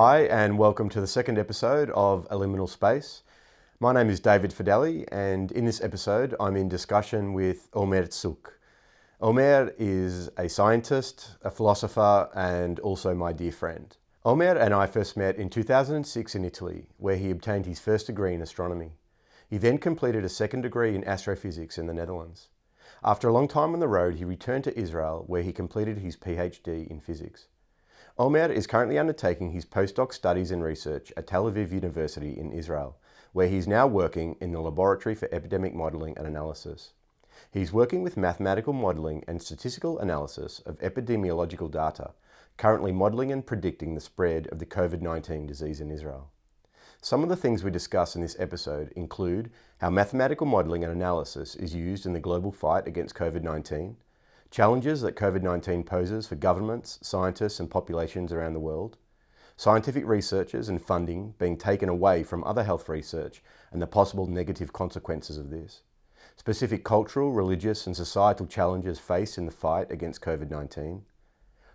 Hi and welcome to the second episode of Liminal Space. My name is David Fideli, and in this episode I'm in discussion with Omer Tzuk. Omer is a scientist, a philosopher, and also my dear friend. Omer and I first met in 2006 in Italy, where he obtained his first degree in astronomy. He then completed a second degree in astrophysics in the Netherlands. After a long time on the road, he returned to Israel, where he completed his PhD in physics. Omer is currently undertaking his postdoc studies and research at Tel-Aviv University in Israel, where he is now working in the Laboratory for Epidemic Modelling and Analysis. He's working with mathematical modelling and statistical analysis of epidemiological data, currently modelling and predicting the spread of the Covid-19 disease in Israel. Some of the things we discuss in this episode include how mathematical modelling and analysis is used in the global fight against Covid-19, challenges that Covid-19 poses for governments, scientists and populations around the world, scientific researchers and funding being taken away from other health research and the possible negative consequences of this, specific cultural, religious and societal challenges faced in the fight against Covid-19,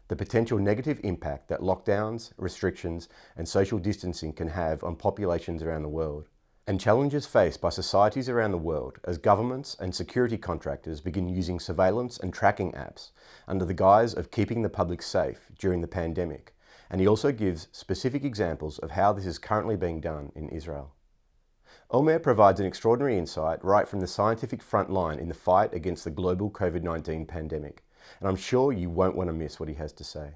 the potential negative impact that lockdowns, restrictions and social distancing can have on populations around the world, and challenges faced by societies around the world as governments and security contractors begin using surveillance and tracking apps under the guise of keeping the public safe during the pandemic. And he also gives specific examples of how this is currently being done in Israel. Omer provides an extraordinary insight right from the scientific front line in the fight against the global COVID-19 pandemic, and I'm sure you won't want to miss what he has to say.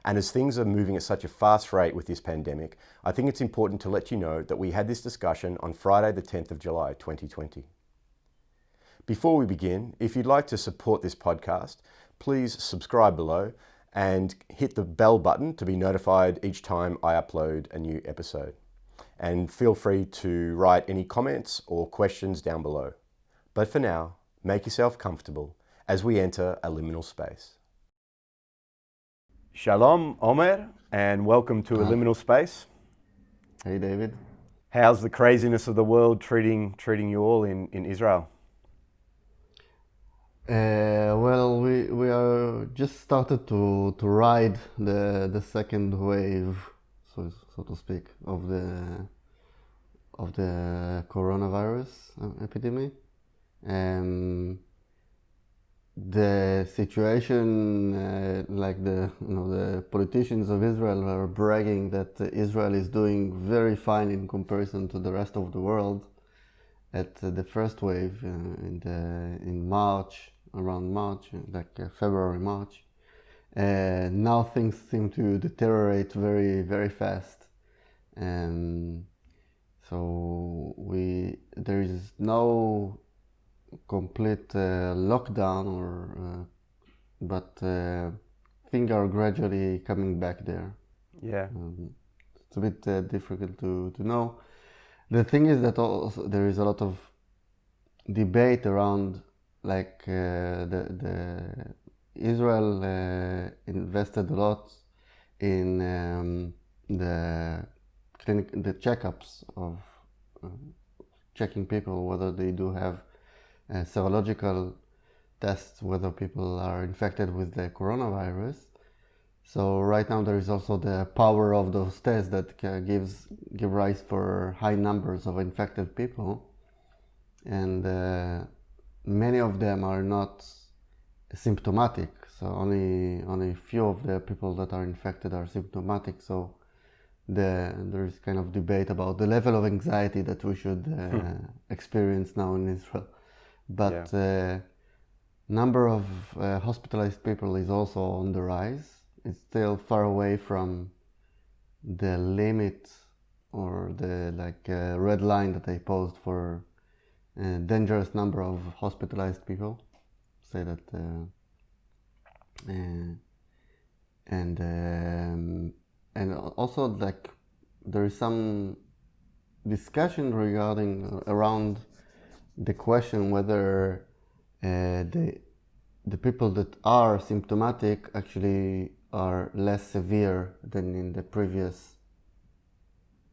And as things are moving at such a fast rate with this pandemic, I think it's important to let you know that we had this discussion on Friday the 10th of July 2020. Before we begin, if you'd like to support this podcast, please subscribe below and hit the bell button to be notified each time I upload a new episode. And feel free to write any comments or questions down below. But for now, make yourself comfortable as we enter a liminal space. Shalom, Omer, and welcome to Liminal Space. Hey, David. How's the craziness of the world treating you all in Israel? Well, we are just started to ride the second wave, so to speak, of the coronavirus epidemic. The situation, like the politicians of Israel are bragging that Israel is doing very fine in comparison to the rest of the world. At the first wave in March, around March, like February, March, now things seem to deteriorate very, very fast, and so there is no complete lockdown, but things are gradually coming back there. Yeah. It's a bit difficult to know. The thing is that also there is a lot of debate around, like the Israel invested a lot in the checkups of checking people whether they do have serological tests, whether people are infected with the coronavirus. So right now there is also the power of those tests that give rise for high numbers of infected people, and many of them are not symptomatic. So only few of the people that are infected are symptomatic. So there is kind of debate about the level of anxiety that we should experience now in Israel. But number of hospitalized people is also on the rise. It's still far away from the limit or the red line that I posed for a dangerous number of hospitalized people. Say that, and also like there is some discussion around the question whether the people that are symptomatic actually are less severe than in the previous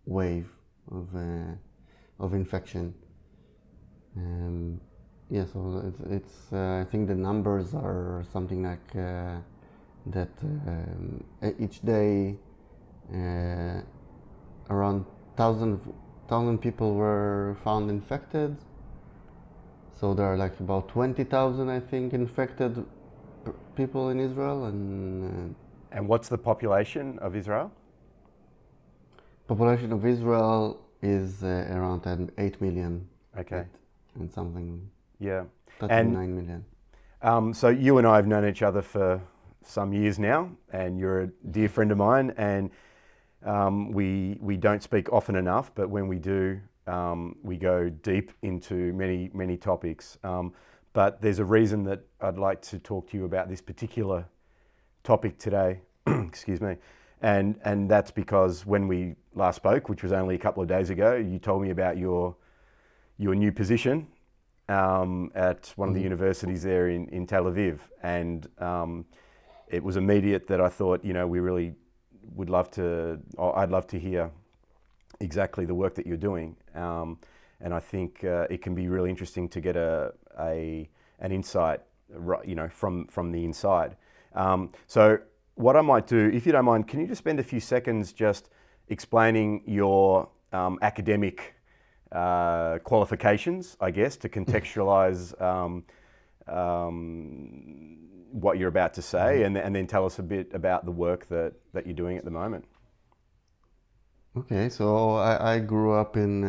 wave of infection. So it's I think the numbers are something like that each day Around thousand people were found infected. So there are like about 20,000, I think, infected people in Israel. And what's the population of Israel? Population of Israel is around 8 million. Okay. And something. Yeah. 39 million. So you and I have known each other for some years now, and you're a dear friend of mine, and we don't speak often enough, but when we do, we go deep into many topics. But there's a reason that I'd like to talk to you about this particular topic today. Excuse me. And that's because when we last spoke, which was only a couple of days ago, you told me about your new position at one of the universities there in Tel Aviv, and it was immediate that I thought, we really would love to. I'd love to hear exactly the work that you're doing, and I think it can be really interesting to get an insight, from the inside. So what I might do, if you don't mind, can you just spend a few seconds just explaining your academic qualifications, I guess, to contextualize what you're about to say, and then tell us a bit about the work that you're doing at the moment. Okay, so I grew up in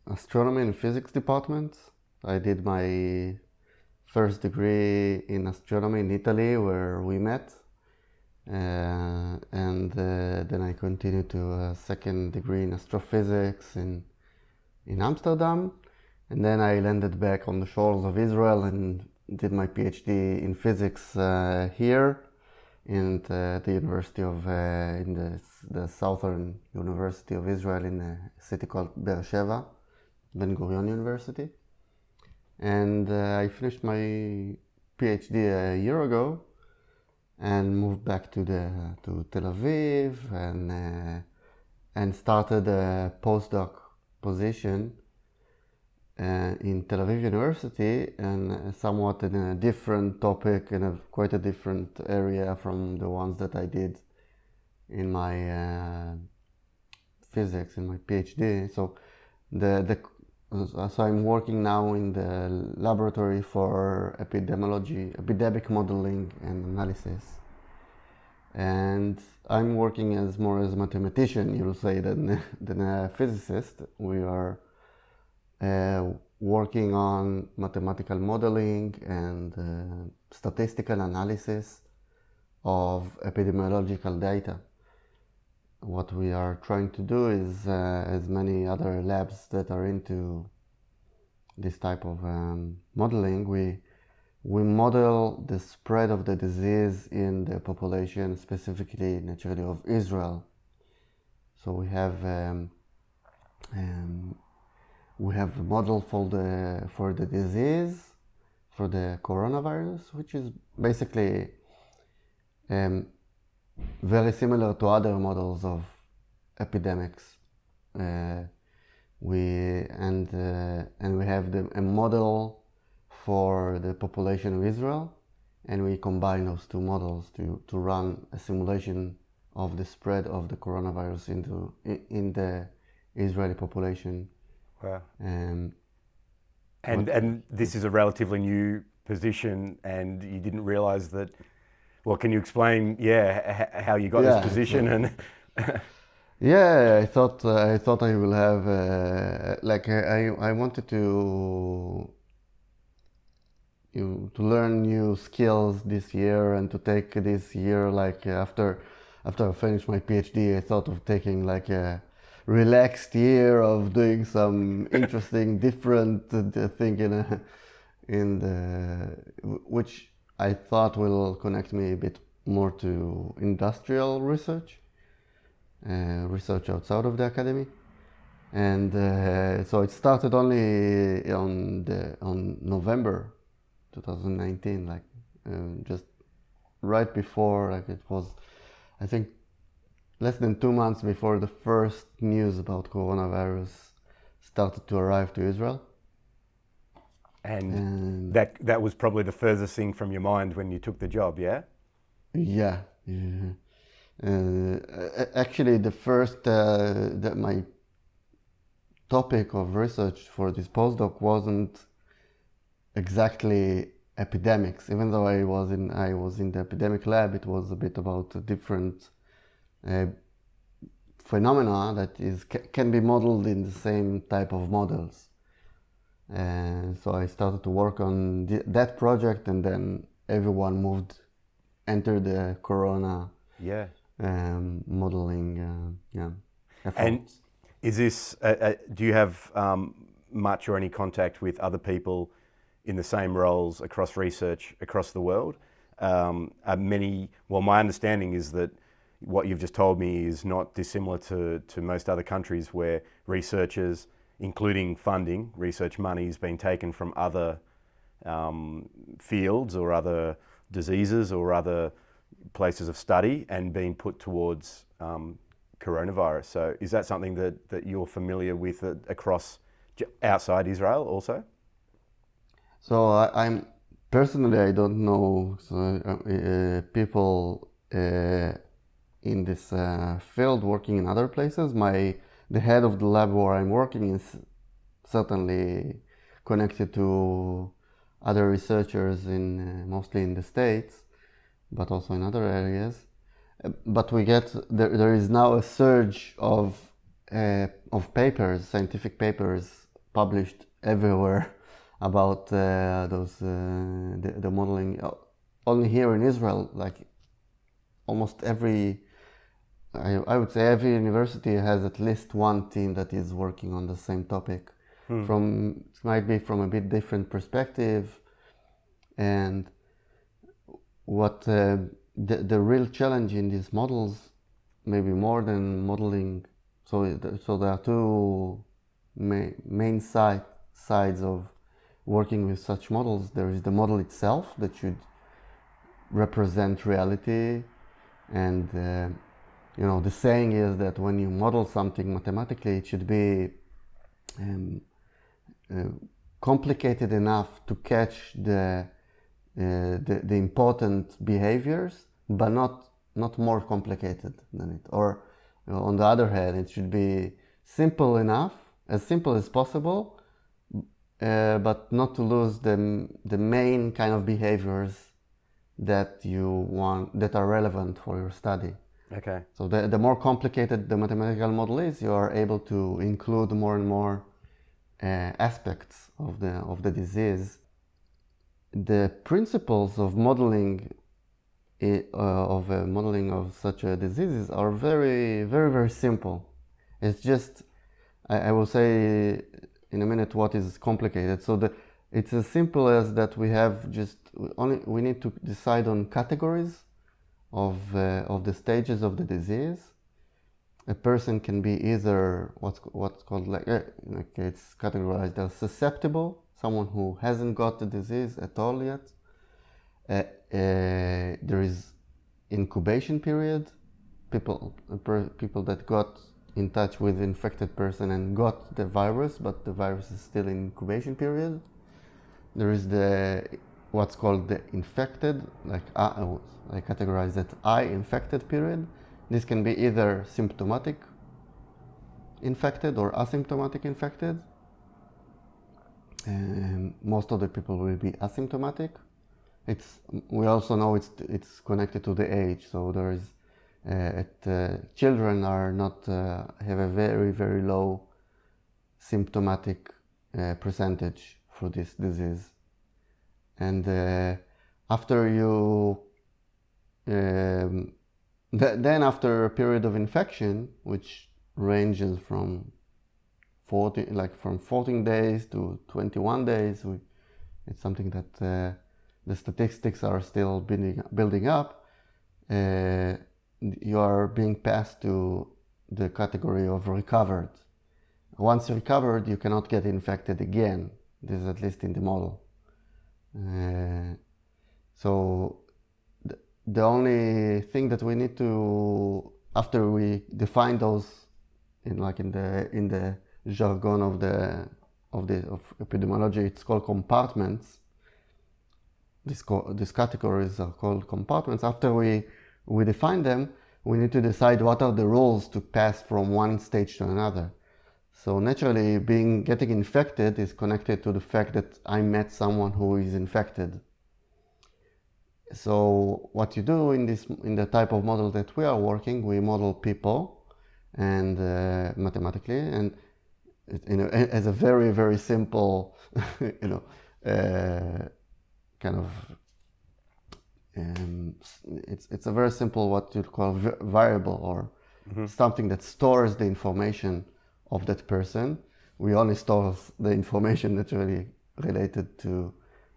astronomy and physics departments. I did my first degree in astronomy in Italy, where we met, and then I continued to a second degree in astrophysics in Amsterdam, and then I landed back on the shores of Israel and did my PhD in physics here in the University of in the Southern University of Israel in a city called Beersheba, Ben Gurion University, and I finished my PhD a year ago and moved back to Tel Aviv and started a postdoc position in Tel Aviv University, and somewhat in a different topic, in quite a different area from the ones that I did in my physics, in my PhD. So so I'm working now in the laboratory for epidemic modeling and analysis, and I'm working more as a mathematician, you'll say, than a physicist. We are working on mathematical modeling and statistical analysis of epidemiological data. What we are trying to do is, as many other labs that are into this type of modeling, we model the spread of the disease in the population, specifically, naturally, of Israel. So we have a model for the disease, for the coronavirus, which is basically very similar to other models of epidemics. We have a model for the population of Israel, and we combine those two models to run a simulation of the spread of the coronavirus in the Israeli population. Wow. And this is a relatively new position, and you didn't realize that. Well, can you explain, how you got this position? And I thought I will have I wanted to learn new skills this year, and to take this year, after I finished my PhD, I thought of taking a relaxed year of doing some interesting, different thing which I thought will connect me a bit more to industrial research outside of the academy, and so it started only on November 2019, just right before, it was, I think, less than 2 months before the first news about coronavirus started to arrive to Israel. And that was probably the furthest thing from your mind when you took the job, yeah? Yeah. Actually, my topic of research for this postdoc wasn't exactly epidemics. Even though I was in the epidemic lab, it was a bit about a different phenomena that can be modeled in the same type of models. And so I started to work on that project, and then everyone entered the corona modeling efforts. And is this, do you have much or any contact with other people in the same roles across research across the world? My understanding is that what you've just told me is not dissimilar to most other countries where researchers, including funding, research money has been taken from other fields or other diseases or other places of study and being put towards coronavirus. So is that something that you're familiar with across outside Israel also? So I'm personally, I don't know people in this field working in other places. The head of the lab where I'm working is certainly connected to other researchers mostly in the States, but also in other areas. But there is now a surge of papers, scientific papers published everywhere about the modeling. Only here in Israel, like almost I would say every university has at least one team that is working on the same topic. It might be from a bit different perspective, and what the real challenge in these models, maybe more than modeling. So there are two main sides of working with such models. There is the model itself that should represent reality, and the saying is that when you model something mathematically, it should be complicated enough to catch the important behaviors, but not more complicated than it. Or on the other hand, it should be simple enough, as simple as possible, but not to lose the main kind of behaviors that you want, that are relevant for your study. Okay. So the more complicated the mathematical model is, you are able to include more and more aspects of the disease. The principles of modeling of such a diseases are very, very, very simple. It's just I will say in a minute what is complicated. So it's as simple as that we need to decide on categories of the stages of the disease. A person can be either what's called it's categorized as susceptible, someone who hasn't got the disease at all yet. There is incubation period, people that got in touch with infected person and got the virus, but the virus is still in incubation period. There is what's called the infected, I categorize that I infected period. This can be either symptomatic infected or asymptomatic infected. Most of the people will be asymptomatic. We also know it's connected to the age. So there is children are not have a very, very low symptomatic percentage for this disease. And after after a period of infection, which ranges from 14 days to 21 days, it's something that the statistics are still building up. You are being passed to the category of recovered. Once recovered, you cannot get infected again. This is at least in the model. So the only thing that we need to, after we define those in the jargon of epidemiology, it's called compartments. These categories are called compartments. After we define them, we need to decide what are the rules to pass from one stage to another. So naturally, getting infected is connected to the fact that I met someone who is infected. So what you do in the type of model that we are working, we model people and mathematically, and as a very, very simple, kind of, it's a very simple what you'd call variable, or something that stores the information of that person. We only store the information naturally related to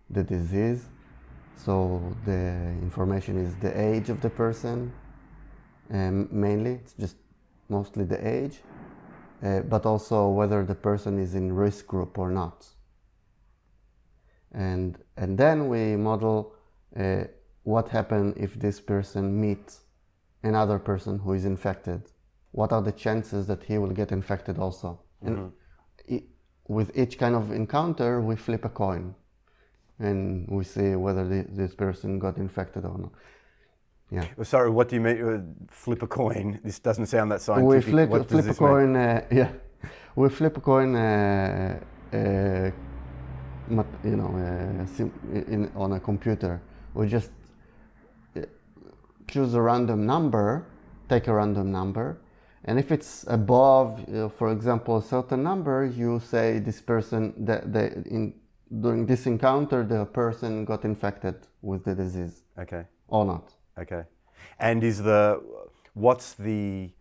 the disease. So the information is the age of the person, mainly. It's just mostly the age, but also whether the person is in risk group or not. And then we model what happens if this person meets another person who is infected. What are the chances that he will get infected also? And with each kind of encounter, we flip a coin, and we see whether this person got infected or not. Yeah. Sorry, what do you mean? Flip a coin? This doesn't sound that scientific. We flip a coin. We flip a coin. On a computer. We just choose a random number, take a random number, and if it's above, for example, a certain number, you say this person during this encounter, the person got infected with the disease. Okay. Or not. Okay. And what's the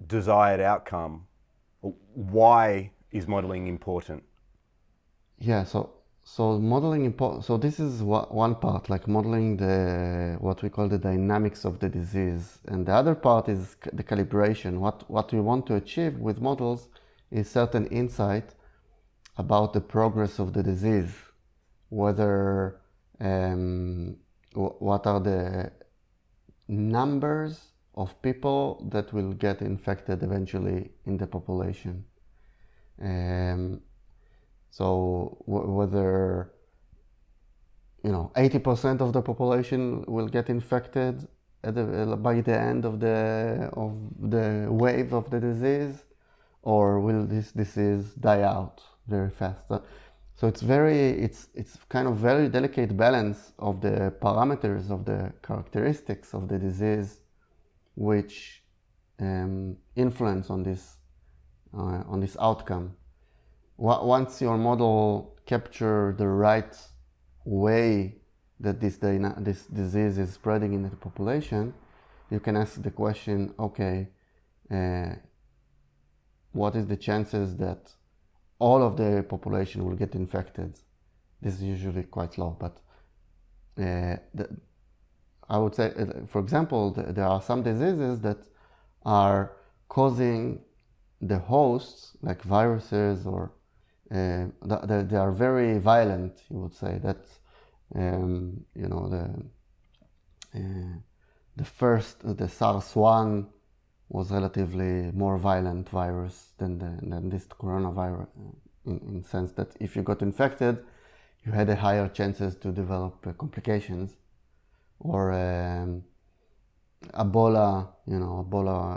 desired outcome? Why is modeling important? Yeah, so modeling important. So this is one part, like modeling what we call the dynamics of the disease, and the other part is the calibration. What we want to achieve with models is certain insight about the progress of the disease, whether what are the numbers of people that will get infected eventually in the population. So whether 80% of the population will get infected by the end of the wave of the disease, or will this disease die out very fast? So it's kind of very delicate balance of the parameters of the characteristics of the disease, which influence on this outcome. Once your model captures the right way that this disease is spreading in the population, you can ask the question, okay, what is the chances that all of the population will get infected? This is usually quite low, but I would say, for example, there are some diseases that are causing the hosts, like viruses, or they are very violent. You would say that the SARS-1 was relatively more violent virus than this coronavirus, in the sense that if you got infected, you had a higher chances to develop complications. Or Ebola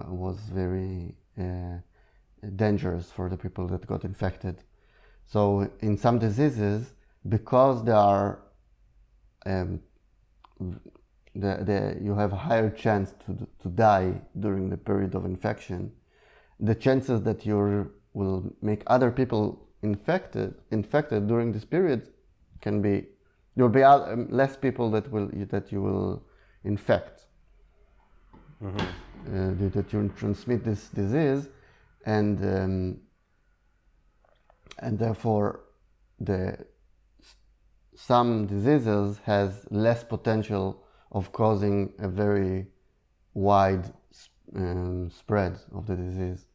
was very dangerous for the people that got infected. So in some diseases, because they are you have a higher chance to die during the period of infection, the chances that you will make other people infected during this period can be, there will be less people that you will infect, that you transmit this disease, and therefore some diseases has less potential of causing a very wide spread of the disease.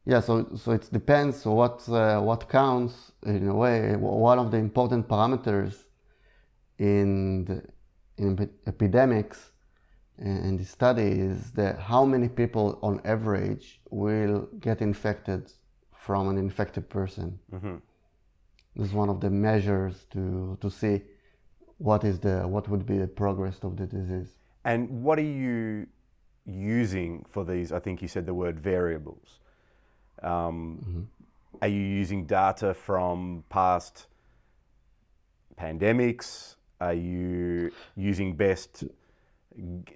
Yeah, so it depends. So what counts in a way. One of the important parameters in epidemics in the study is that how many people on average will get infected from an infected person. Mm-hmm. This is one of the measures to see what would be the progress of the disease. And what are you using for these? I think you said the word variables. Are you using data from past pandemics? Are you using best,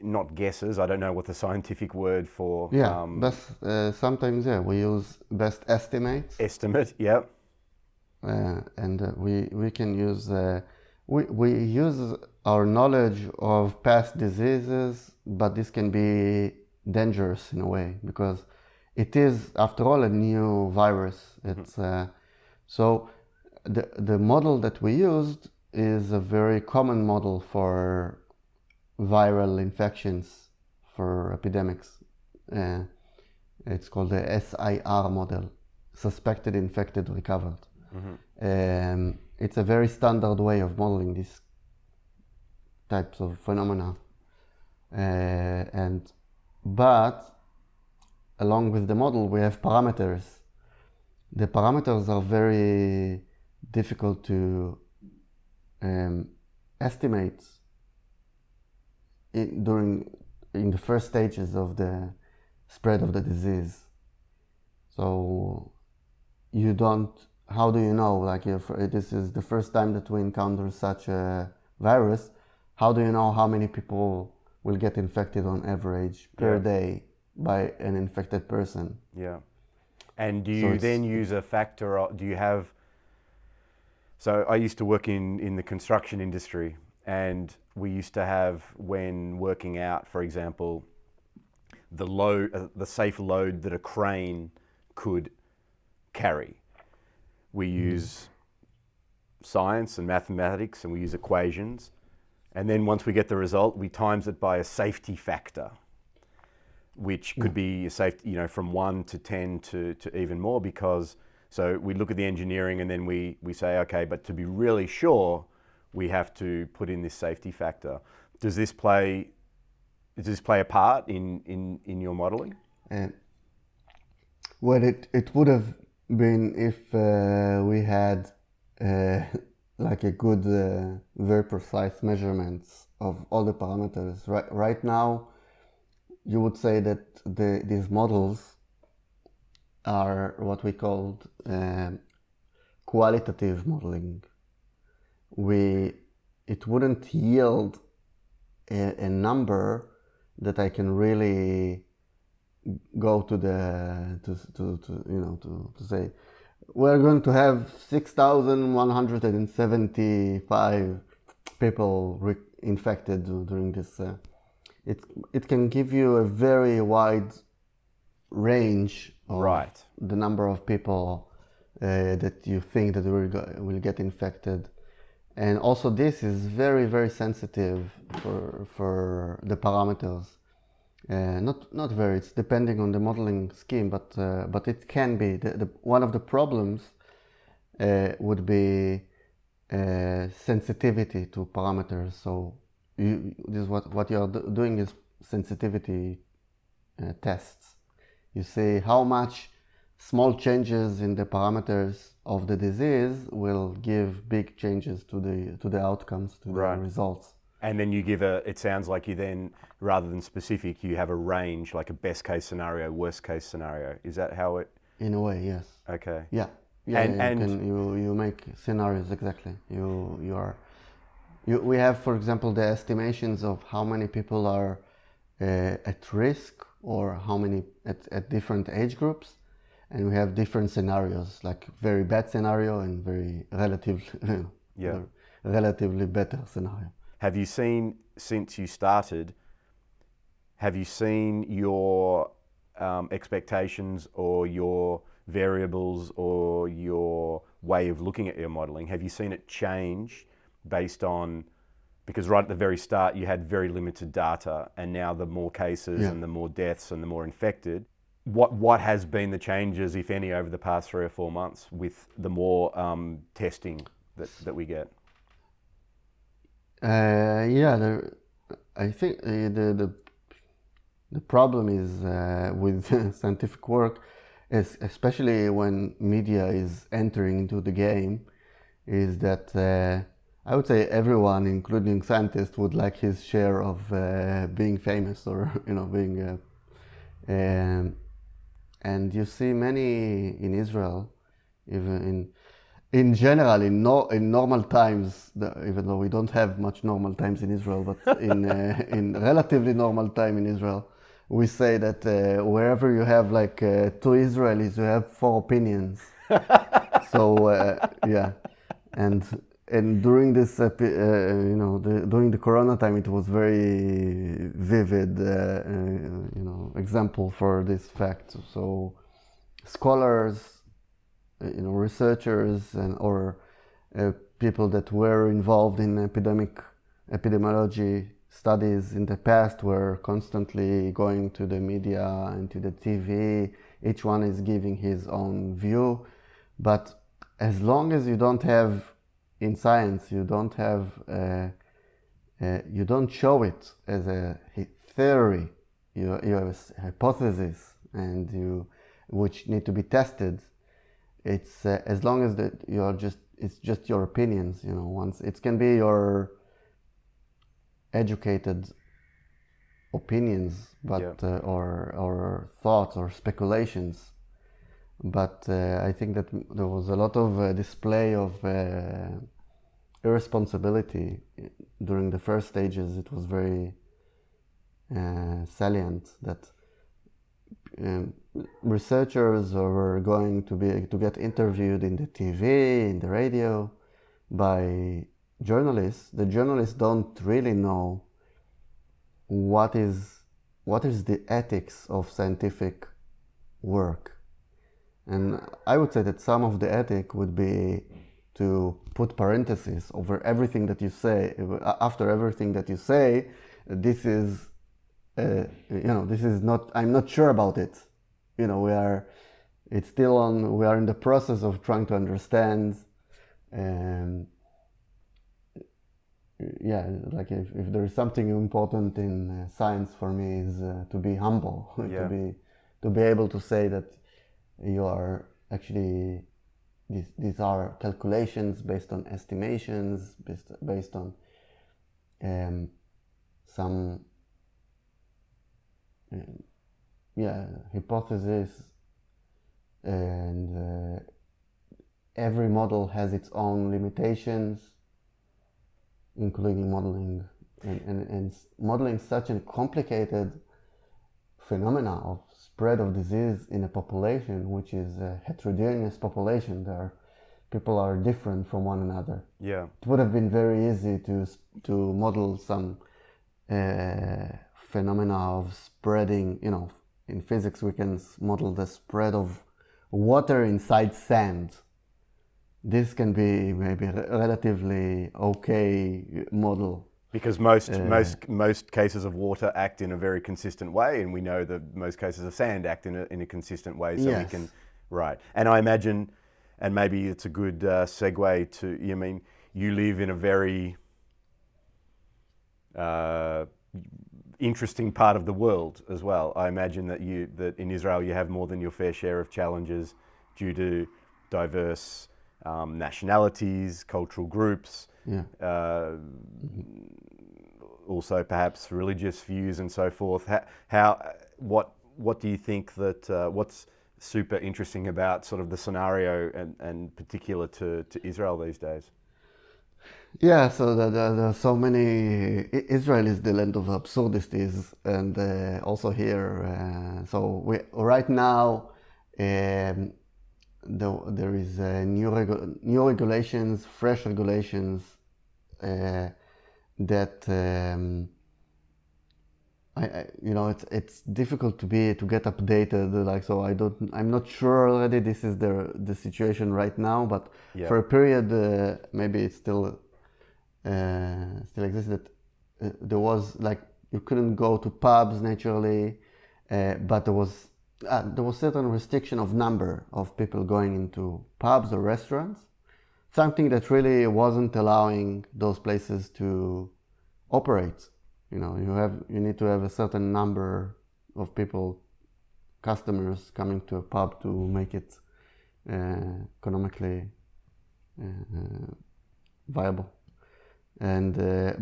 not guesses, I don't know what the scientific word for... Sometimes we use best estimates. Estimate, yep. And we can use... we use our knowledge of past diseases, but this can be dangerous in a way, because it is, after all, a new virus. It's so the model that we used is a very common model for viral infections, for epidemics. It's called the SIR model, suspected, infected, recovered. It's a very standard way of modeling these types of phenomena. But along with the model, we have parameters. The parameters are very difficult to estimate in the first stages of the spread of the disease. So how do you know, like, if this is the first time that we encounter such a virus, how do you know how many people will get infected on average per day by an infected person? Yeah. And do you then use a factor, do you have... So I used to work in the construction industry, and we used to have, when working out, for example, the load, the safe load that a crane could carry, we use science and mathematics, and we use equations, and then once we get the result, we times it by a safety factor, which could be a safety, from 1 to 10 to even more, because so we look at the engineering and then we say, okay, but to be really sure, we have to put in this safety factor. Does this play a part in your modeling? Well, it would have been if we had like a good, very precise measurements of all the parameters. Right now, you would say that these models are what we called qualitative modeling. It wouldn't yield a number that I can really go to say we're going to have 6,175 people infected during this. It can give you a very wide range of the number of people that you think that will get infected, and also this is very, very sensitive for the parameters. Not very. It's depending on the modeling scheme, but it can be. One of the problems would be sensitivity to parameters. So what you are doing is sensitivity tests. You see how much small changes in the parameters of the disease will give big changes to the outcomes, to the results. And then you give it sounds like you then, rather than specific, you have a range, like a best case scenario, worst case scenario. Is that how it? In a way, yes. Okay. Yeah. You make scenarios, exactly. We have, for example, the estimations of how many people are at risk, or how many at different age groups, and we have different scenarios, like very bad scenario and very relatively better scenario. Have you seen, since you started, have you seen your expectations or your variables or your way of looking at your modeling, have you seen it change based on, because right at the very start you had very limited data, and now the more cases and the more deaths and the more infected, what has been the changes, if any, over the past 3 or 4 months with the more testing that we get? I think the problem is with scientific work, is especially when media is entering into the game, is that I would say everyone, including scientists, would like his share of being famous or being. And you see many in Israel, even in general, in normal times, even though we don't have much normal times in Israel, but in relatively normal time in Israel, we say that wherever you have like two Israelis, you have four opinions. So yeah, and during this during the Corona time, it was very vivid example for this fact. So scholars, researchers or people that were involved in epidemiology studies in the past were constantly going to the media and to the TV. Each one is giving his own view, but as long as you don't have in science, you don't have you don't show it as a theory. You have a hypothesis and which need to be tested. It's as long as that it's just your opinions. Once it can be your educated opinions, but or thoughts or speculations. But I think that there was a lot of display of irresponsibility during the first stages. It was very salient that researchers were going to get interviewed in the TV, in the radio, by journalists. The journalists don't really know what is the ethics of scientific work. And I would say that some of the ethic would be to put parentheses over everything that you say. After everything that you say, this is, this is not. I'm not sure about it. We are. It's still on. We are in the process of trying to understand. Yeah, like if there is something important in science for me is to be humble, to be able to say that you are actually these are calculations based on estimations, based on some hypothesis, and every model has its own limitations, including modeling and modeling such a complicated phenomena of spread of disease in a population which is a heterogeneous population. People are different from one another. Yeah, it would have been very easy to model some phenomena of spreading. In physics we can model the spread of water inside sand. This can be maybe a relatively okay model. Because most cases of water act in a very consistent way, and we know that most cases of sand act in a consistent way. So yes. We can, right. And I imagine, and maybe it's a good segue to, you live in a very interesting part of the world as well. I imagine that in Israel you have more than your fair share of challenges due to diverse nationalities, cultural groups. Yeah. Also perhaps religious views and so forth. What do you think that what's super interesting about sort of the scenario and particular to Israel these days? Yeah, so there are so many. Israel is the land of absurdities, and also here. So right now there is new regulations, fresh regulations that it's difficult to get updated. Like, so I'm not sure already. This is the situation right now, but for a period, maybe it still exists. That there was like you couldn't go to pubs naturally, but there was certain restriction of number of people going into pubs or restaurants. Something that really wasn't allowing those places to operate. You need to have a certain number of people, customers coming to a pub to make it economically viable. And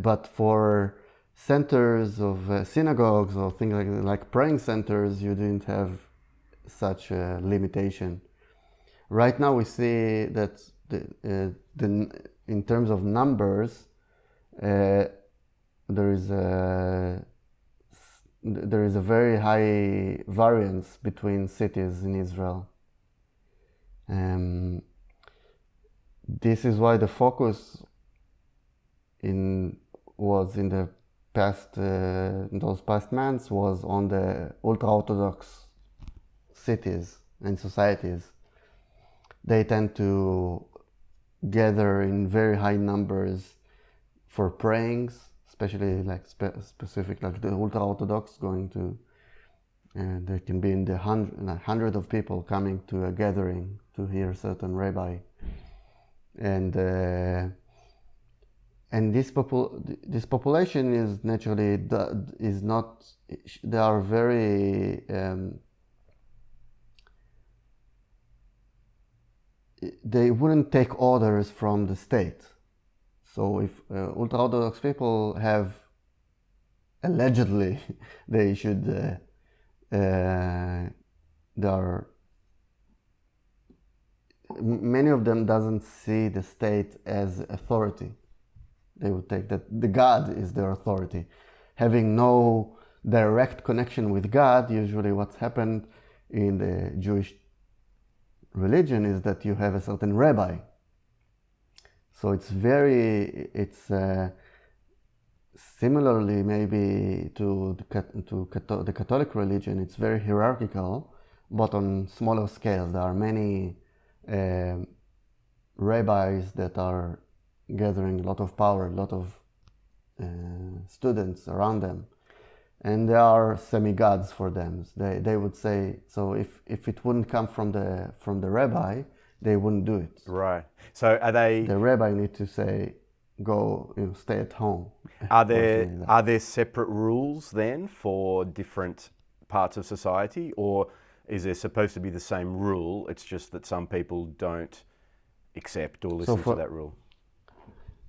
but for centers of synagogues or things like praying centers, you didn't have such a limitation. Right now, we see that in terms of numbers, there is a very high variance between cities in Israel. This is why the focus was in the past in those past months was on the ultra-Orthodox cities and societies. They tend to gather in very high numbers for prayings, especially like specific, like the ultra-Orthodox going to, and there can be in the hundred of people coming to a gathering to hear a certain rabbi, and this population is naturally is not. They are very. They wouldn't take orders from the state. So if ultra-Orthodox people have, allegedly, they should, many of them doesn't see the state as authority. They would take that the God is their authority. Having no direct connection with God, usually what's happened in the Jewish religion is that you have a certain rabbi. So it's similarly maybe to the Catholic religion, it's very hierarchical, but on smaller scales. There are many rabbis that are gathering a lot of power, a lot of students around them, and they are semi-gods for them. They would say, so if it wouldn't come from the rabbi, they wouldn't do it. Right. So are they? The rabbi need to say, go, stay at home. Are there separate rules then for different parts of society, or is there supposed to be the same rule? It's just that some people don't accept or listen to that rule.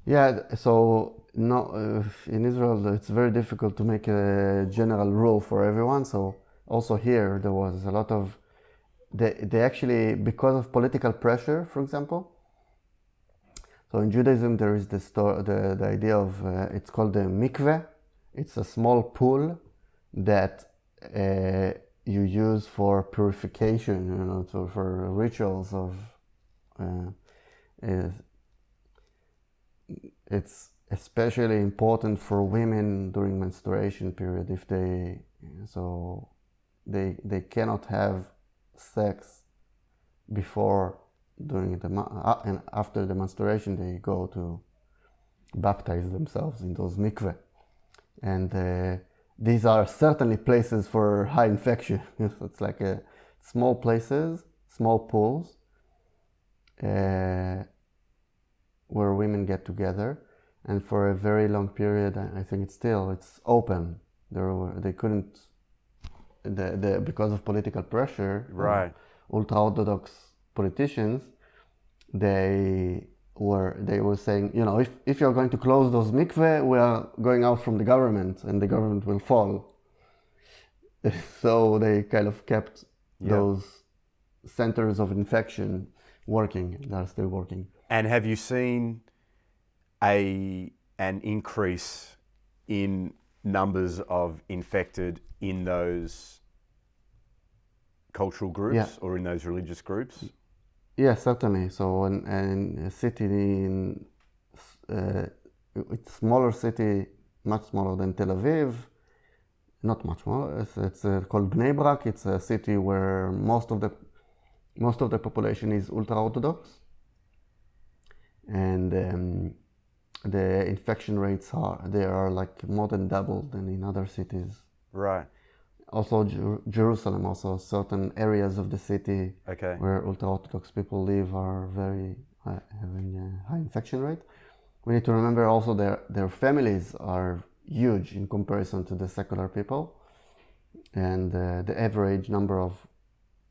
Yeah. So no, in Israel it's very difficult to make a general rule for everyone. So also here there was a lot of they actually, because of political pressure, for example. So in Judaism there is the idea of it's called the mikveh. It's a small pool that you use for purification, so for rituals of. It's especially important for women during menstruation period if they cannot have sex before, during and after the menstruation. They go to baptize themselves in those mikveh, and these are certainly places for high infection. It's like small places, small pools where women get together, and for a very long period, I think it's open. They couldn't, because of political pressure, right? Ultra-Orthodox politicians, they were saying, if you're going to close those mikveh, we are going out from the government, and the government will fall. So they kind of kept those centers of infection working. They are still working. And have you seen an increase in numbers of infected in those cultural groups or in those religious groups? Yeah, certainly. So in a city it's smaller city, much smaller than Tel Aviv, not much smaller. It's called Bnei Brak. It's a city where most of the population is ultra-Orthodox, and the infection rates are like more than double than in other cities. Right. Also Jerusalem, also certain areas of the city where ultra-Orthodox people live are very having a high infection rate. We need to remember also their families are huge in comparison to the secular people, and the average number of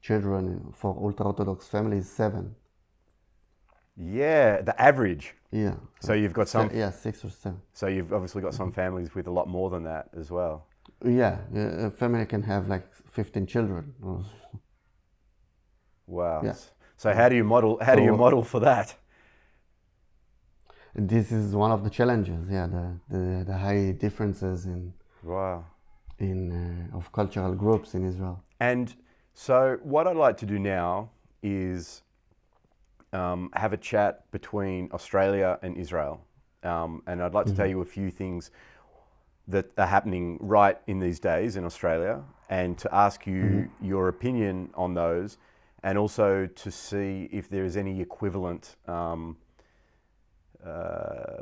children for ultra-Orthodox families is 7. Yeah, the average. Yeah. So you've got some. Yeah, 6 or 7. So you've obviously got some families with a lot more than that as well. Yeah, a family can have like 15 children. Wow. Yeah. So how do you model? How do you So- model for that? This is one of the challenges. Yeah, the high differences Wow. of cultural groups in Israel. And so what I'd like to do now is have a chat between Australia and Israel. And I'd like to tell you a few things that are happening right in these days in Australia, and to ask you your opinion on those, and also to see if there is any equivalent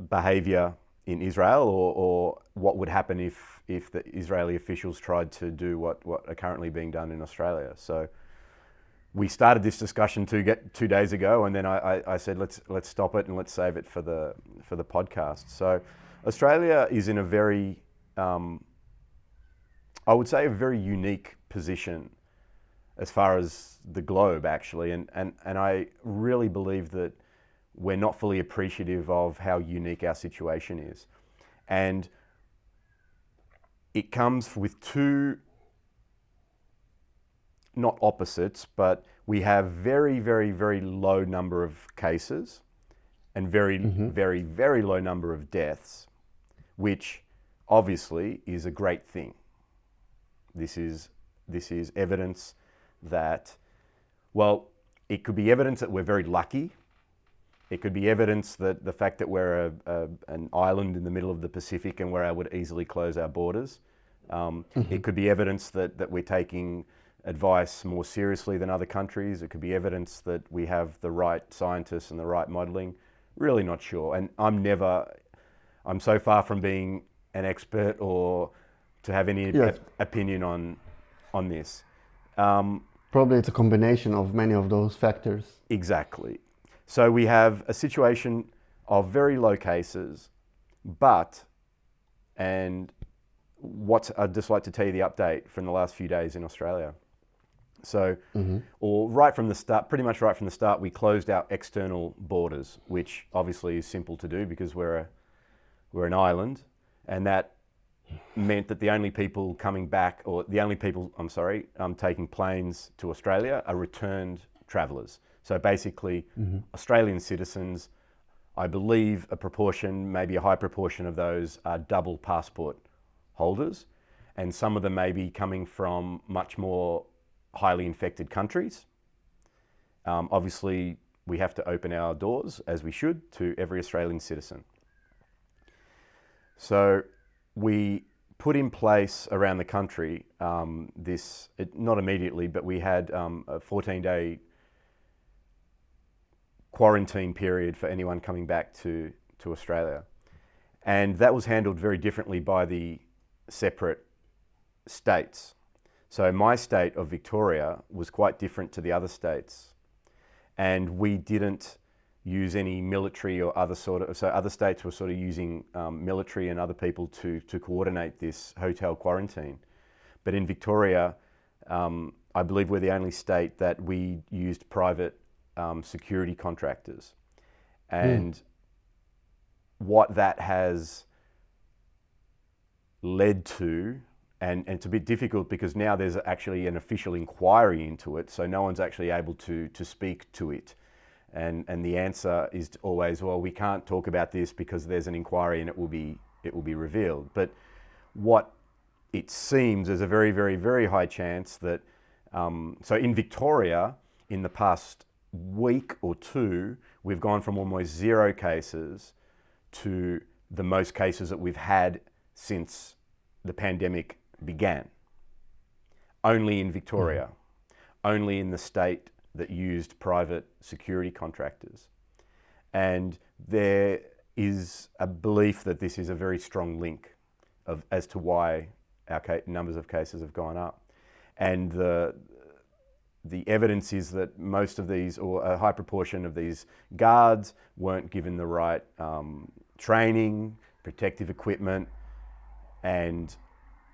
behavior in Israel, or what would happen if the Israeli officials tried to do what are currently being done in Australia. So we started this discussion 2 days ago, and then I said let's stop it and let's save it for the podcast. So Australia is in a very I would say a very unique position as far as the globe, actually, and I really believe that we're not fully appreciative of how unique our situation is. And it comes with two, not opposites, but we have very, very, very low number of cases and very, very, very low number of deaths, which obviously is a great thing. This is evidence that, well, it could be evidence that we're very lucky. It could be evidence that the fact that we're an island in the middle of the Pacific and we're able to easily close our borders. It could be evidence that we're taking advice more seriously than other countries. It could be evidence that we have the right scientists and the right modelling. Really not sure. And I'm so far from being an expert or to have any opinion on this. Probably it's a combination of many of those factors. Exactly. So we have a situation of very low cases, and I'd just like to tell you the update from the last few days in Australia. So, or right from the start, pretty much right from the start, we closed our external borders, which obviously is simple to do because we're an island, and that meant that the only people coming back, or the only people, taking planes to Australia are returned travellers. So basically, Australian citizens, I believe a proportion, maybe a high proportion of those are double passport holders, and some of them may be coming from much more highly infected countries. Obviously, we have to open our doors, as we should, to every Australian citizen. So we put in place around the country not immediately, but we had a 14-day quarantine period for anyone coming back to Australia. And that was handled very differently by the separate states. So my state of Victoria was quite different to the other states. And we didn't use any military or other so other states were sort of using military and other people to coordinate this hotel quarantine. But in Victoria, I believe we're the only state that we used private security contractors. And what that has led to, and it's a bit difficult because now there's actually an official inquiry into it, so no one's actually able to speak to it. And the answer is always, well, we can't talk about this because there's an inquiry and it will be revealed. But what it seems, there's a very, very, very high chance that, so in Victoria, in the past week or two, we've gone from almost 0 cases to the most cases that we've had since the pandemic began. Only in Victoria, only in the state that used private security contractors. And there is a belief that this is a very strong link as to why our numbers of cases have gone up. And the evidence is that most of these, or a high proportion of these guards, weren't given the right training, protective equipment, and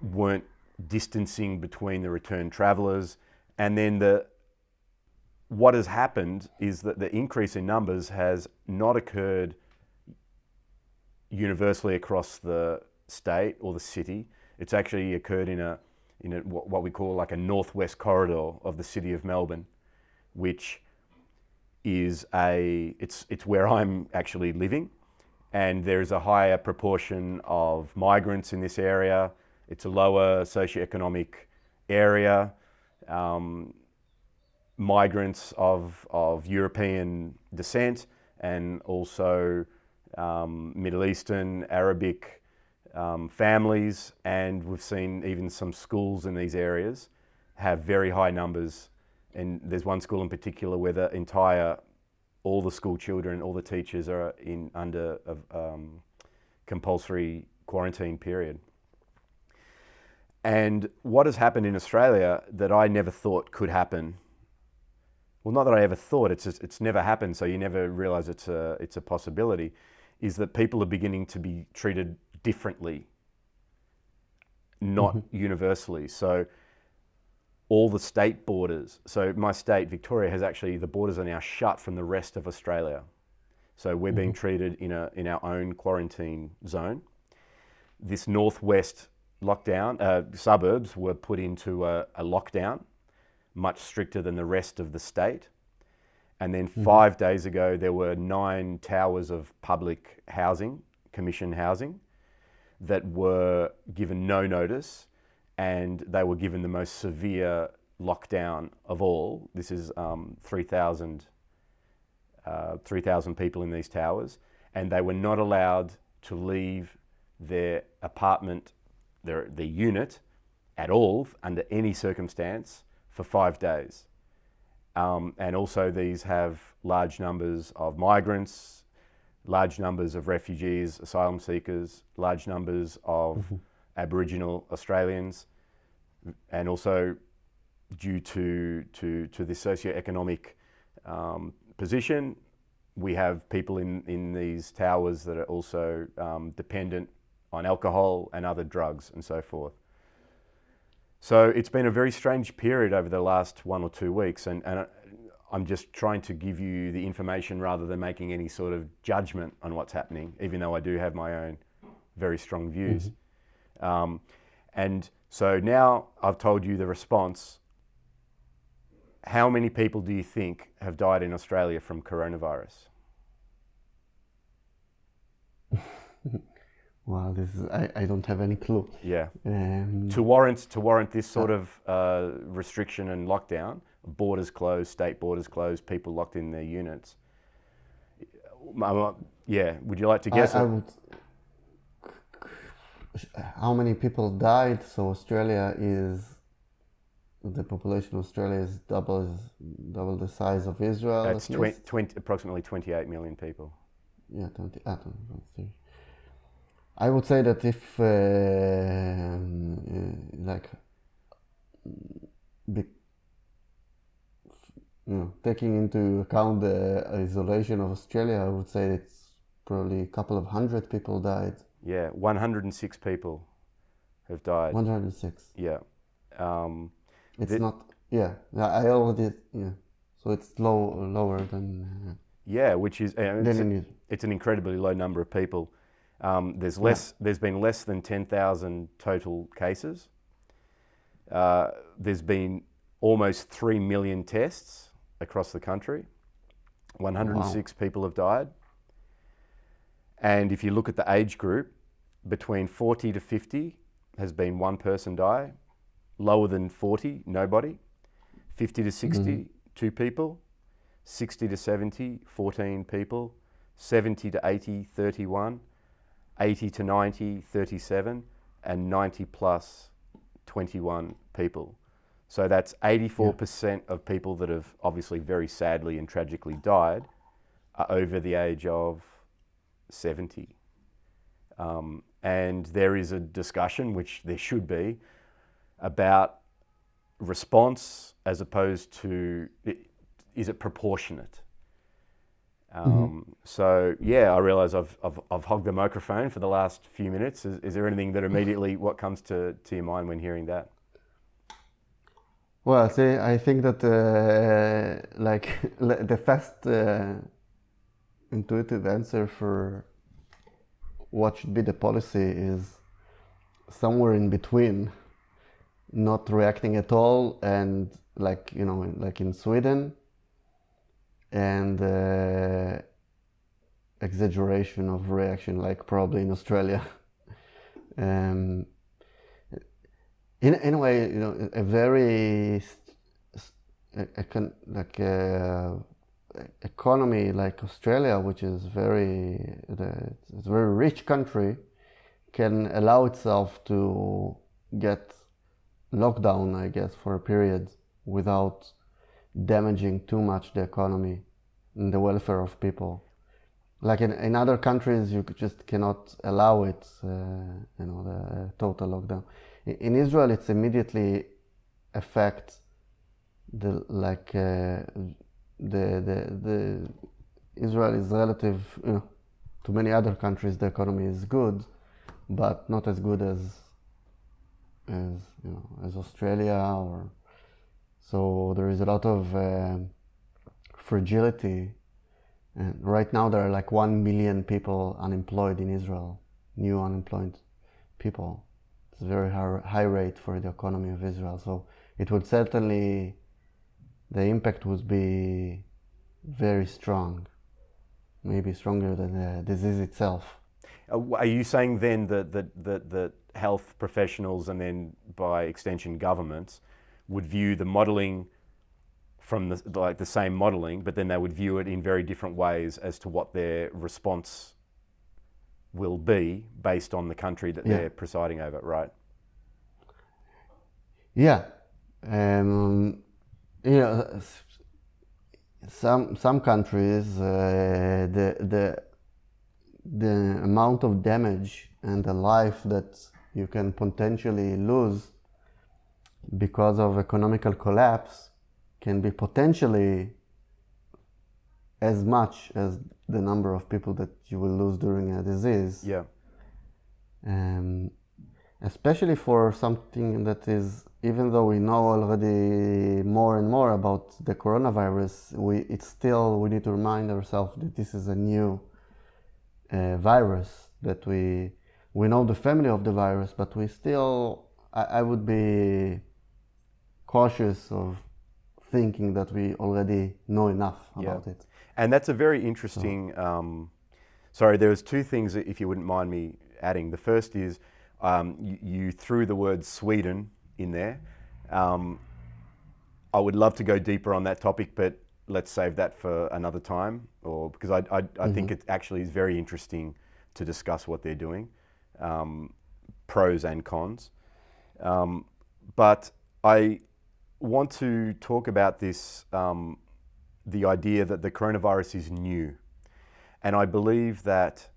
weren't distancing between the returned travellers. And then what has happened is that the increase in numbers has not occurred universally across the state or the city. It's actually occurred in what we call like a northwest corridor of the city of Melbourne, which is it's where I'm actually living, and there's a higher proportion of migrants in this area. It's a lower socioeconomic area. Migrants of European descent and also Middle Eastern, Arabic families, and we've seen even some schools in these areas have very high numbers. And there's one school in particular where all the school children, all the teachers are under a compulsory quarantine period. And what has happened in Australia that I never thought could happen, well, not that I ever thought, it's never happened, so you never realize it's a possibility, is that people are beginning to be treated differently, not universally. So all the state borders, so my state, Victoria, has actually, the borders are now shut from the rest of Australia. So we're being treated in our own quarantine zone. This northwest lockdown, suburbs were put into a lockdown, much stricter than the rest of the state. And then 5 days ago, there were 9 towers of public housing, commission housing, that were given no notice, and they were given the most severe lockdown of all. This is 3,000 people in these towers, and they were not allowed to leave their apartment, their unit at all, under any circumstance, for 5 days. And also these have large numbers of migrants, large numbers of refugees, asylum seekers, large numbers of Aboriginal Australians, and also due to this socioeconomic position, we have people in these towers that are also dependent on alcohol and other drugs and so forth. So it's been a very strange period over the last 1 or 2 weeks, and I'm just trying to give you the information rather than making any sort of judgment on what's happening, even though I do have my own very strong views. And so now I've told you the response. How many people do you think have died in Australia from coronavirus? Wow, I don't have any clue. Yeah. To warrant this sort of restriction and lockdown, borders closed, state borders closed, people locked in their units. Yeah, would you like to guess? How many people died? So the population of Australia is double the size of Israel. That's approximately 28 million people. Yeah, 23. I would say that if taking into account the isolation of Australia, I would say it's probably a couple of hundred people died. Yeah, 106 people have died. 106. Yeah. I already, so it's lower than... yeah, which is, it's an incredibly low number of people. There's been less than 10,000 total cases. There's been almost 3 million tests across the country. 106 people have died. And if you look at the age group, between 40 to 50 has been 1 person die. Lower than 40, nobody. 50 to 60, 2 people. 60 to 70, 14 people. 70 to 80, 31. 80 to 90, 37, and 90 plus, 21 people. So that's 84% of people that have obviously very sadly and tragically died are over the age of 70. And there is a discussion, which there should be, about response as opposed to, is it proportionate? So yeah, I realize I've hogged the microphone for the last few minutes. Is there anything that immediately, what comes to your mind when hearing that? Well, see, I think that like the fast intuitive answer for what should be the policy is somewhere in between, not reacting at all, and like like in Sweden, and exaggeration of reaction, like probably in Australia. um, in a way, a very economy like Australia, which is it's a very rich country, can allow itself to get lockdown, I guess, for a period without damaging too much the economy and the welfare of people. Like in other countries, you just cannot allow it, the total lockdown. In Israel, it's immediately affects the Israel is relative, to many other countries. The economy is good, but not as good as Australia, or so there is a lot of fragility. And right now there are like 1 million people unemployed in Israel, new unemployed people. It's a very high rate for the economy of Israel. So it would certainly, the impact would be very strong, maybe stronger than the disease itself. Are you saying then that health professionals, and then by extension governments, would view the modelling from the same modelling, but then they would view it in very different ways as to what their response will be based on the country that they're presiding over, right? Yeah. Some countries, the amount of damage and the life that you can potentially lose because of economical collapse can be potentially as much as the number of people that you will lose during a disease. Yeah. Especially for something that is, even though we know already more and more about the coronavirus, we need to remind ourselves that this is a new virus, that we know the family of the virus, but we still, I would be cautious of thinking that we already know enough about it. And that's a very interesting, sorry, there was two things, if you wouldn't mind me adding. The first is, you threw the word Sweden in there. I would love to go deeper on that topic, but let's save that for another time, or because I think it actually is very interesting to discuss what they're doing, pros and cons. But I want to talk about this, the idea that the coronavirus is new. And I believe that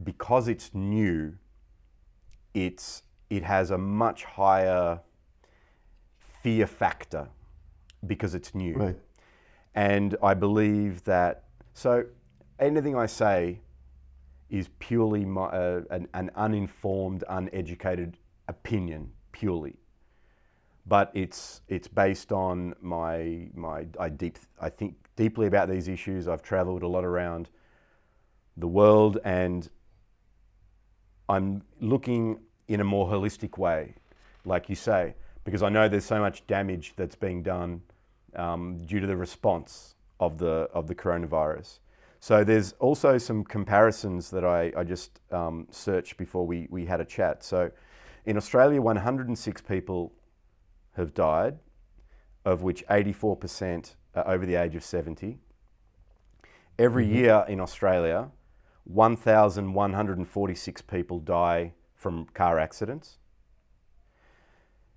because it's new, it has a much higher fear factor because it's new. Right. And I believe that, so anything I say is purely an uninformed, uneducated opinion, purely. But it's based on I think deeply about these issues. I've traveled a lot around the world, and I'm looking in a more holistic way, like you say, because I know there's so much damage that's being done due to the response of the coronavirus. So there's also some comparisons that I just searched before we had a chat. So in Australia, 106 people have died, of which 84% are over the age of 70. Every year in Australia, 1,146 people die from car accidents.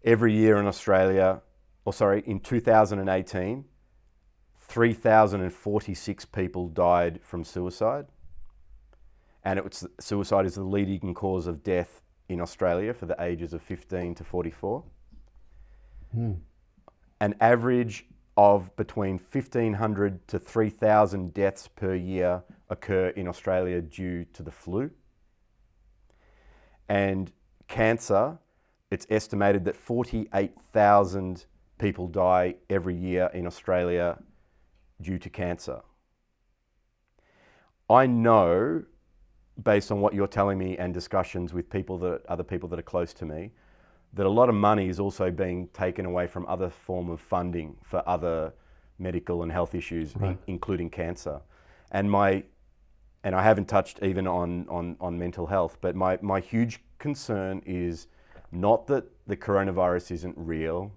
Every year in Australia, in 2018, 3,046 people died from suicide. And suicide is the leading cause of death in Australia for the ages of 15 to 44. An average of between 1,500 to 3,000 deaths per year occur in Australia due to the flu. And cancer, it's estimated that 48,000 people die every year in Australia due to cancer. I know, based on what you're telling me and discussions with other people that are close to me, that a lot of money is also being taken away from other form of funding for other medical and health issues, Right. including cancer. And I haven't touched even on mental health, but my huge concern is not that the coronavirus isn't real,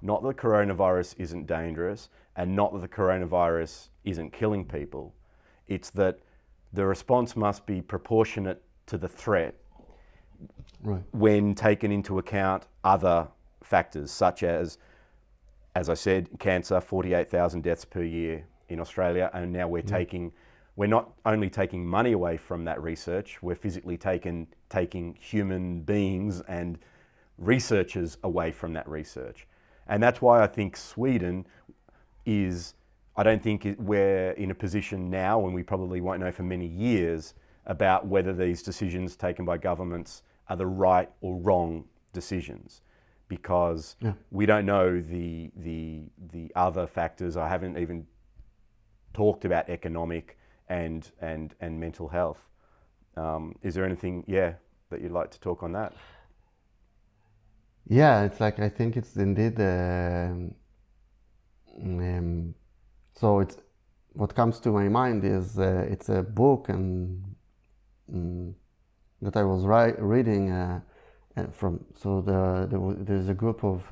not that the coronavirus isn't dangerous, and not that the coronavirus isn't killing people. It's that the response must be proportionate to the threat, Right. when taken into account other factors, such as I said, cancer, 48,000 deaths per year in Australia, and now we're not only taking money away from that research, we're physically taking human beings and researchers away from that research. And that's why I think Sweden I don't think we're in a position now, and we probably won't know for many years, about whether these decisions taken by governments are the right or wrong decisions, because we don't know the other factors. I haven't even talked about economic and mental health. Is there anything, that you'd like to talk on that? Yeah, it's like, I think it's indeed, so it's, what comes to my mind is, it's a book and that I was reading from, so there's a group of,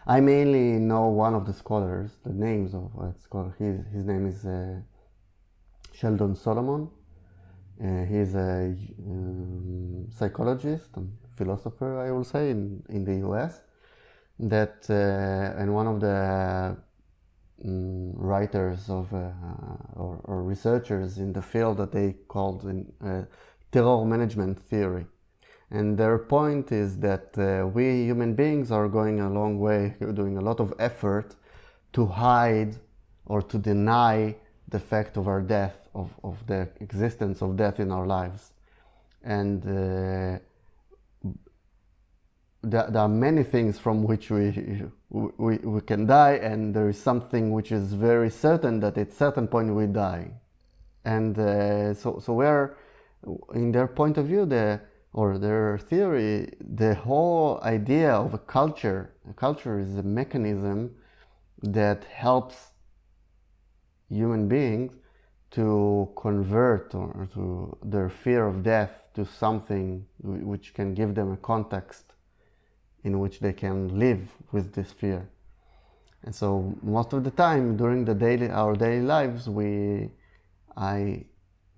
I mainly know one of the scholars, the names of that scholar. His name is Sheldon Solomon. He's a psychologist and philosopher, I will say, in the US. That and one of the writers of or researchers in the field that they called terror management theory. And their point is that we human beings are going a long way, doing a lot of effort to hide or to deny the fact of our death, of the existence of death in our lives. And there are many things from which we can die, and there is something which is very certain, that at a certain point we die. And so we're, in their point of view, or their theory, the whole idea of a culture is a mechanism that helps human beings to convert or to their fear of death to something which can give them a context in which they can live with this fear. And so most of the time during our daily lives, I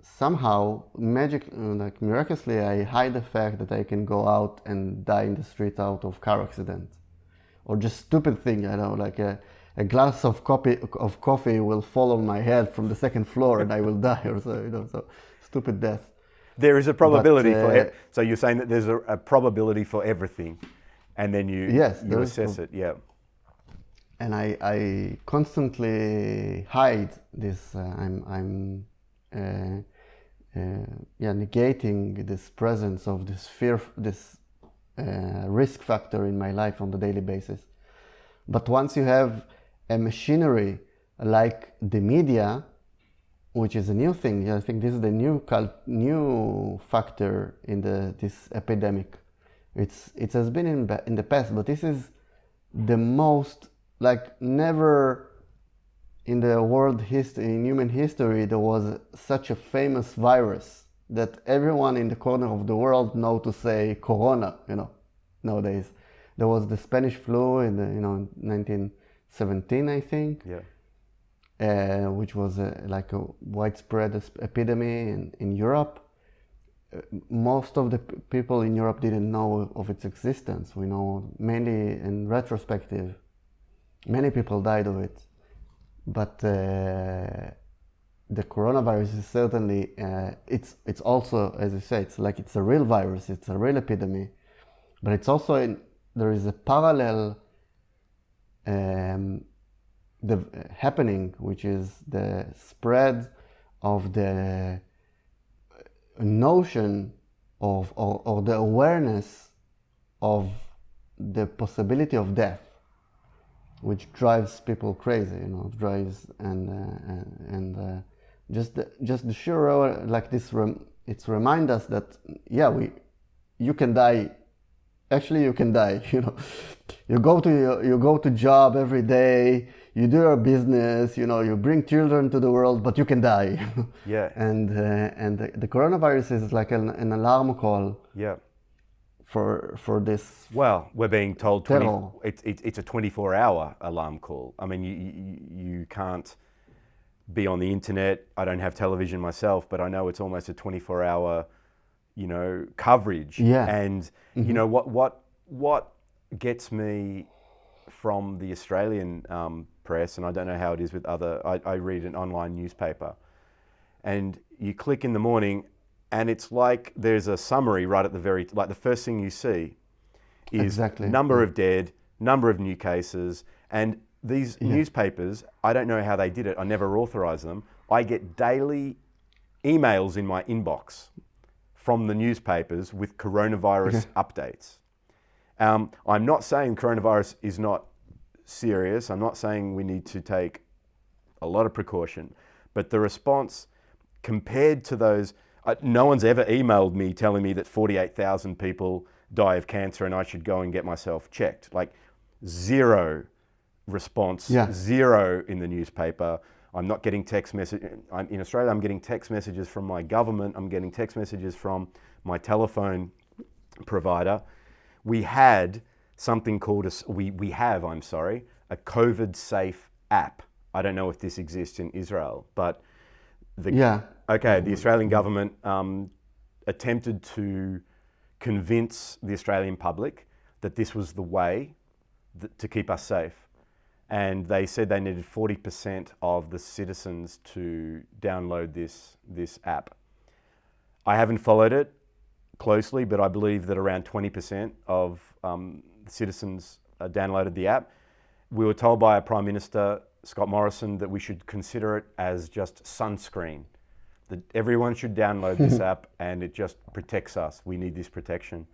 somehow miraculously I hide the fact that I can go out and die in the street out of car accident, or just stupid thing, like a glass of coffee will fall on my head from the second floor and I will die, or so, so stupid death. There is a probability for it. So you're saying that there's a probability for everything, and then you assess it. Yeah. And I constantly hide this. I'm negating this presence of this fear, this risk factor in my life on the daily basis. But once you have a machinery like the media, which is a new thing, I think this is the new factor in this epidemic. It has been in the past, but this is the most, like, never in the world history, in human history, there was such a famous virus that everyone in the corner of the world know to say corona, nowadays. There was the Spanish flu in 1917, I think, which was like a widespread epidemic in Europe. Most of the people in Europe didn't know of its existence. We know mainly in retrospective. Many people died of it. But the coronavirus is certainly, it's also, as you say, it's a real virus, it's a real epidemic, but it's also, there is a parallel happening, which is the spread of the notion of, or the awareness of the possibility of death. which drives people crazy, drives just the sheer like this. It's remind us that you can die. Actually, you can die. You go to job every day. You do your business. You bring children to the world, but you can die. Yeah. And the coronavirus is like an alarm call. Yeah. For this. Well, we're being told it's a 24-hour alarm call. I mean, you can't be on the internet. I don't have television myself, but I know it's almost a 24-hour, coverage. Yeah. And what gets me from the Australian press, and I don't know how it is with other. I read an online newspaper, and you click in the morning. And it's like there's a summary right at the first thing you see is number of dead, number of new cases. And these newspapers, I don't know how they did it. I never authorized them. I get daily emails in my inbox from the newspapers with coronavirus updates. I'm not saying coronavirus is not serious. I'm not saying we need to take a lot of precaution. But the response compared to those... no one's ever emailed me telling me that 48,000 people die of cancer and I should go and get myself checked. Like zero response, zero in the newspaper. I'm not getting text messages. In Australia, I'm getting text messages from my government. I'm getting text messages from my telephone provider. We had something called a COVID-safe app. I don't know if this exists in Israel, but the Australian government attempted to convince the Australian public that this was the way to keep us safe. And they said they needed 40% of the citizens to download this app. I haven't followed it closely, but I believe that around 20% of citizens downloaded the app. We were told by our Prime Minister, Scott Morrison, that we should consider it as just sunscreen. That everyone should download this app and it just protects us. We need this protection.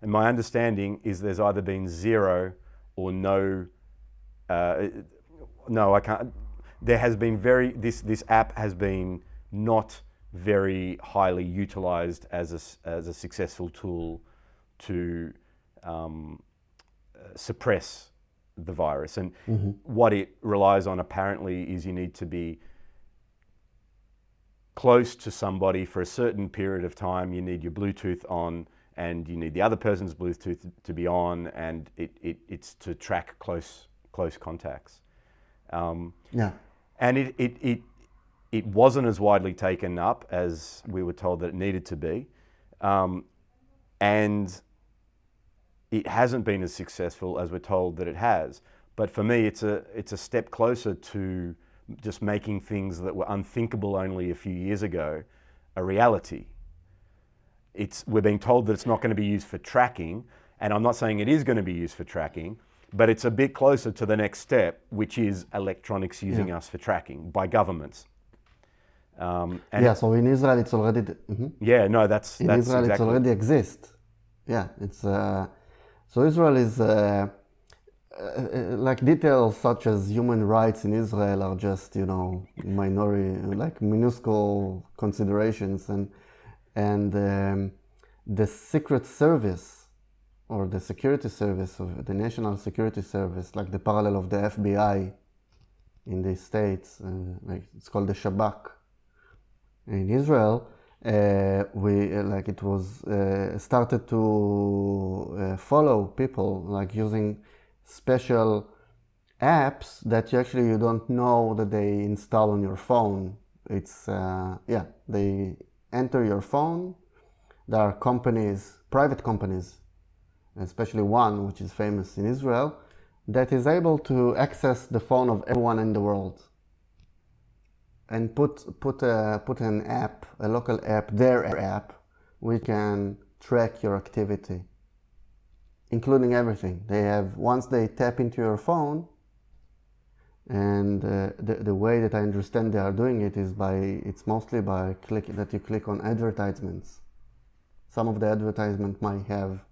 And my understanding is there's either been zero or no, I can't. There has been this app has been not very highly utilized as a successful tool to suppress the virus. And what it relies on apparently is you need to be close to somebody for a certain period of time. You need your Bluetooth on, and you need the other person's Bluetooth to be on, and it's to track close contacts. And it wasn't as widely taken up as we were told that it needed to be, and it hasn't been as successful as we're told that it has. But for me, it's a step closer to just making things that were unthinkable only a few years ago a reality. We're being told that it's not going to be used for tracking, and I'm not saying it is going to be used for tracking, but it's a bit closer to the next step, which is electronics using us for tracking by governments. So in Israel it's already... that's Israel exactly. It's already exists. It's... so Israel is... like details such as human rights in Israel are just, minority, like minuscule considerations, and the Secret Service or the Security Service of the National Security Service, like the parallel of the FBI in the States, it's called the Shabak. In Israel, it was started to follow people, like using special apps that you don't know that they install on your phone. It's they enter your phone. There are companies, private companies, especially one which is famous in Israel, that is able to access the phone of everyone in the world and put an app, a local app, their app, we can track your activity, including everything. Once they tap into your phone, and the way that I understand they are doing it is it's mostly by you click on advertisements. Some of the advertisement might have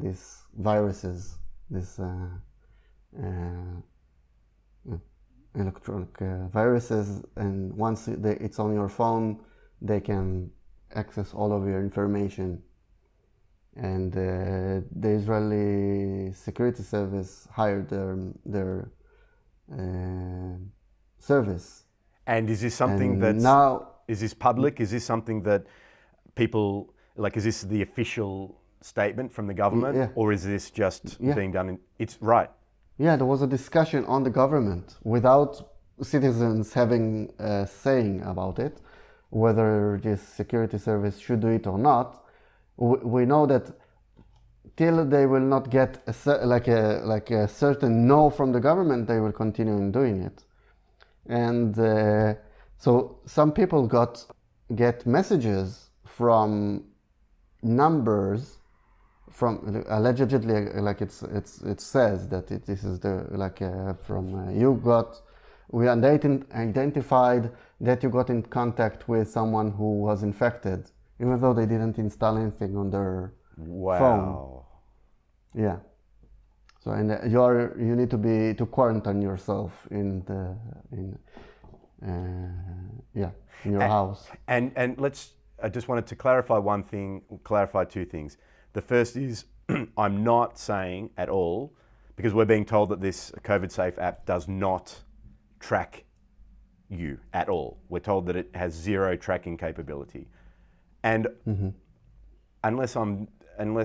these viruses, electronic viruses, and once it's on your phone, they can access all of your information. And the Israeli security service hired their service. And is this something And now, is this public? Is this something that people, like, is this the official statement from the government? yeah. Or is this just Yeah. being done it's right. Yeah, there was a discussion on the government without citizens having a saying about it, whether this security service should do it or not. We know that till they will not get a certain no from the government, they will continue in doing it. And so some people get messages from numbers from allegedly, like it says that this is we identified that you got in contact with someone who was infected, even though they didn't install anything on their phone. Yeah. So and you need to quarantine yourself in your house. And I just wanted to clarify two things. The first is I'm not saying at all, because we're being told that this COVID Safe app does not track you at all. We're told that it has zero tracking capability. And unless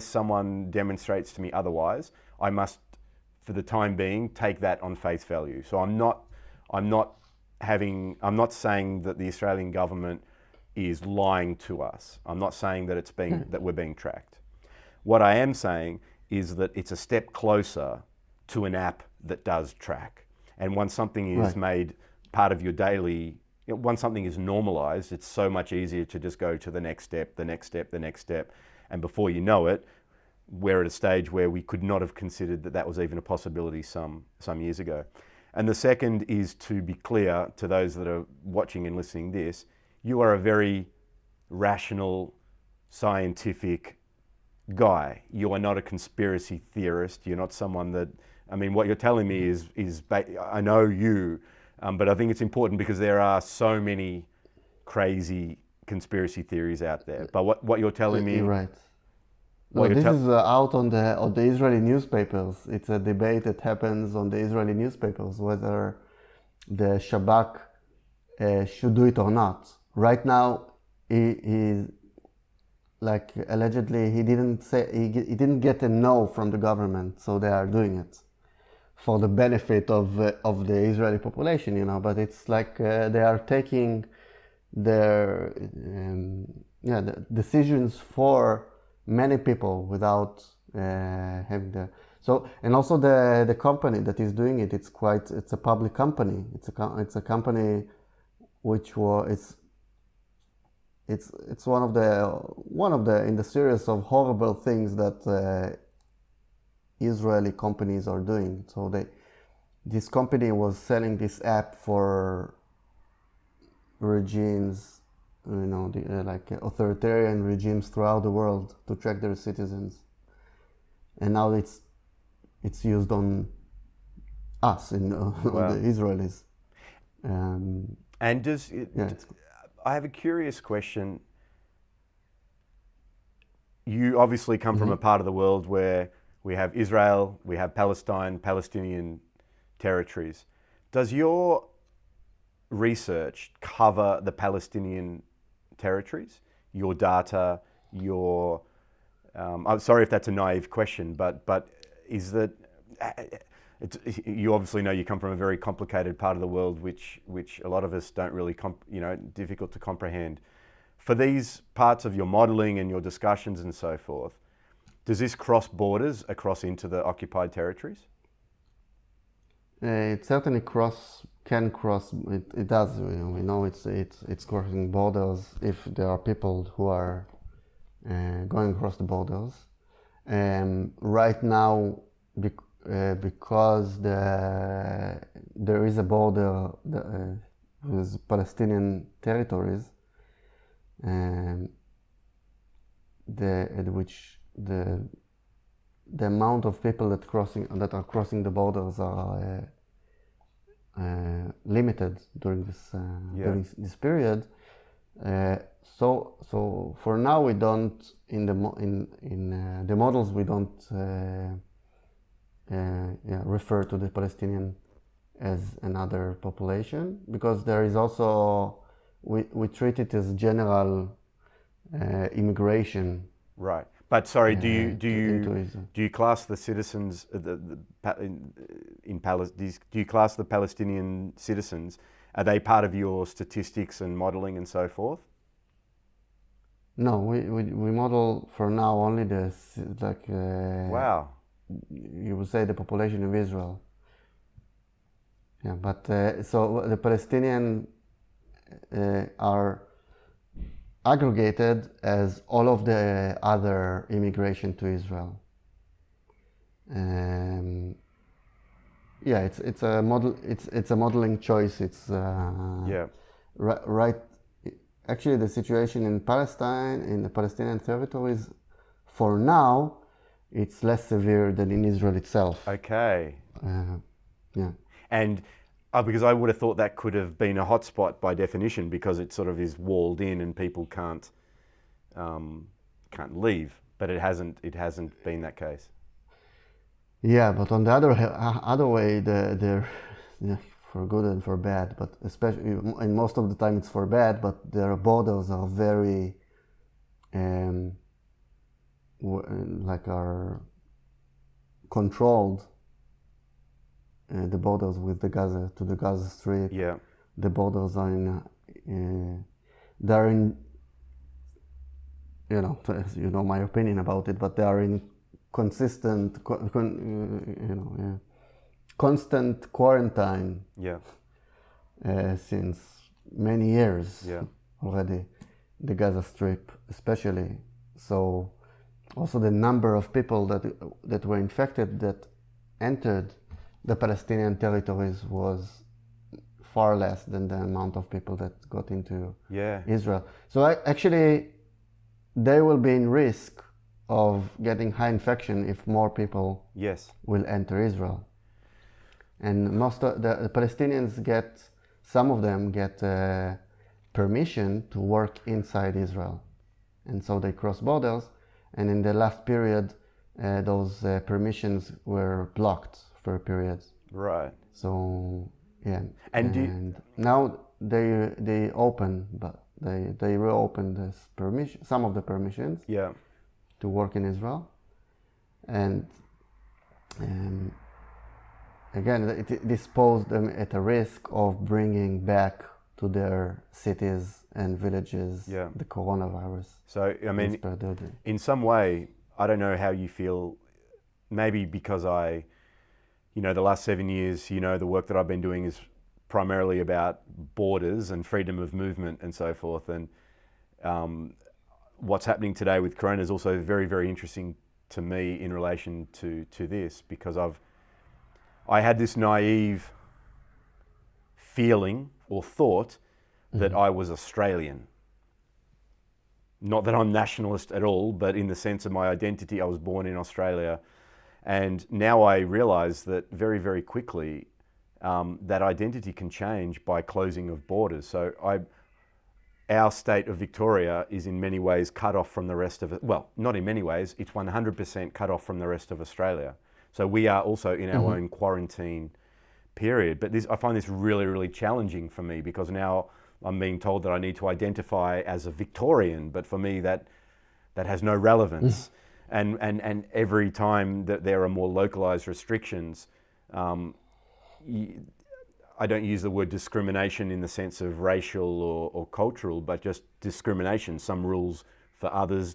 someone demonstrates to me otherwise, I must, for the time being, take that on face value. So I'm not saying that the Australian government is lying to us. I'm not saying that that we're being tracked. What I am saying is that it's a step closer to an app that does track. And once something is made part of your daily, once something is normalized, it's so much easier to just go to the next step, the next step, the next step. And before you know it, we're at a stage where we could not have considered that was even a possibility some years ago. And the second is to be clear to those that are watching and listening this, you are a very rational, scientific guy. You are not a conspiracy theorist. You're not someone that, I mean, what you're telling me is I know you, but I think it's important because there are so many crazy conspiracy theories out there. But what you're telling me... You're right. This is out on the Israeli newspapers. It's a debate that happens on the Israeli newspapers whether the Shabak should do it or not. Right now, allegedly he didn't get a no from the government, so they are doing it for the benefit of the Israeli population, But it's like they are taking their the decisions for many people without having and also the company that is doing it. It's a public company. It's a company which it's one of the in the series of horrible things that Israeli companies are doing. So this company was selling this app for regimes, authoritarian regimes throughout the world to track their citizens, and now it's used on us on the Israelis. And I have a curious question. You obviously come from a part of the world where we have Israel, we have Palestine, Palestinian territories. Does your research cover the Palestinian territories? Your data, I'm sorry if that's a naive question, but is that... you obviously know you come from a very complicated part of the world, which a lot of us don't really, difficult to comprehend. For these parts of your modelling and your discussions and so forth, does this cross borders across into the occupied territories? It certainly can cross. It does. We know it's crossing borders if there are people who are going across the borders. Right now, because there is a border with Palestinian territories, which the the amount of people that are crossing the borders are limited during this period. So for now we don't in the models we don't refer to the Palestinian as another population, because there is also we treat it as general immigration. Right. But sorry, do you class the citizens do you class the Palestinian citizens? Are they part of your statistics and modeling and so forth? No, we model for now only Wow. You would say the population of Israel. Yeah, but so the Palestinian are aggregated as all of the other immigration to Israel. Yeah, it's a model. It's a modeling choice. It's right. Actually, the situation in Palestine, in the Palestinian territories, for now, it's less severe than in Israel itself. Okay. Yeah. And because I would have thought that could have been a hotspot by definition, because it sort of is walled in and people can't leave. But it hasn't been that case. Yeah, but on the other way, they're for good and for bad, but especially, and most of the time it's for bad, but their borders are very are controlled. The borders with the Gaza Strip. Yeah. The borders are they're in, my opinion about it, but they are in consistent, constant quarantine. Yeah. Since many years. Yeah. Already, the Gaza Strip especially. So also the number of people that were infected that entered the Palestinian territories was far less than the amount of people that got into Israel. So actually, they will be in risk of getting high infection if more people will enter Israel. And most of the Palestinians some of them get permission to work inside Israel. And so they cross borders. And in the last period, those permissions were blocked for a period. Right. So yeah. And now they open, but they reopened this permission, some of the permissions. Yeah. To work in Israel, and again, it disposed them at a risk of bringing back to their cities and villages the coronavirus. So, I mean, in some way, I don't know how you feel, maybe because the last 7 years, the work that I've been doing is primarily about borders and freedom of movement and so forth. And what's happening today with Corona is also very, very interesting to me in relation to this, because I had this naive feeling or thought that I was Australian. Not that I'm nationalist at all, but in the sense of my identity, I was born in Australia. And now I realize that very, very quickly, that identity can change by closing of borders. So our state of Victoria is in many ways cut off from the rest of it. Well, not in many ways, it's 100% cut off from the rest of Australia. So we are also in our own quarantine period. But I find this really, really challenging for me, because now I'm being told that I need to identify as a Victorian, but for me that has no relevance. And every time that there are more localized restrictions, I don't use the word discrimination in the sense of racial or cultural, but just discrimination. Some rules for others,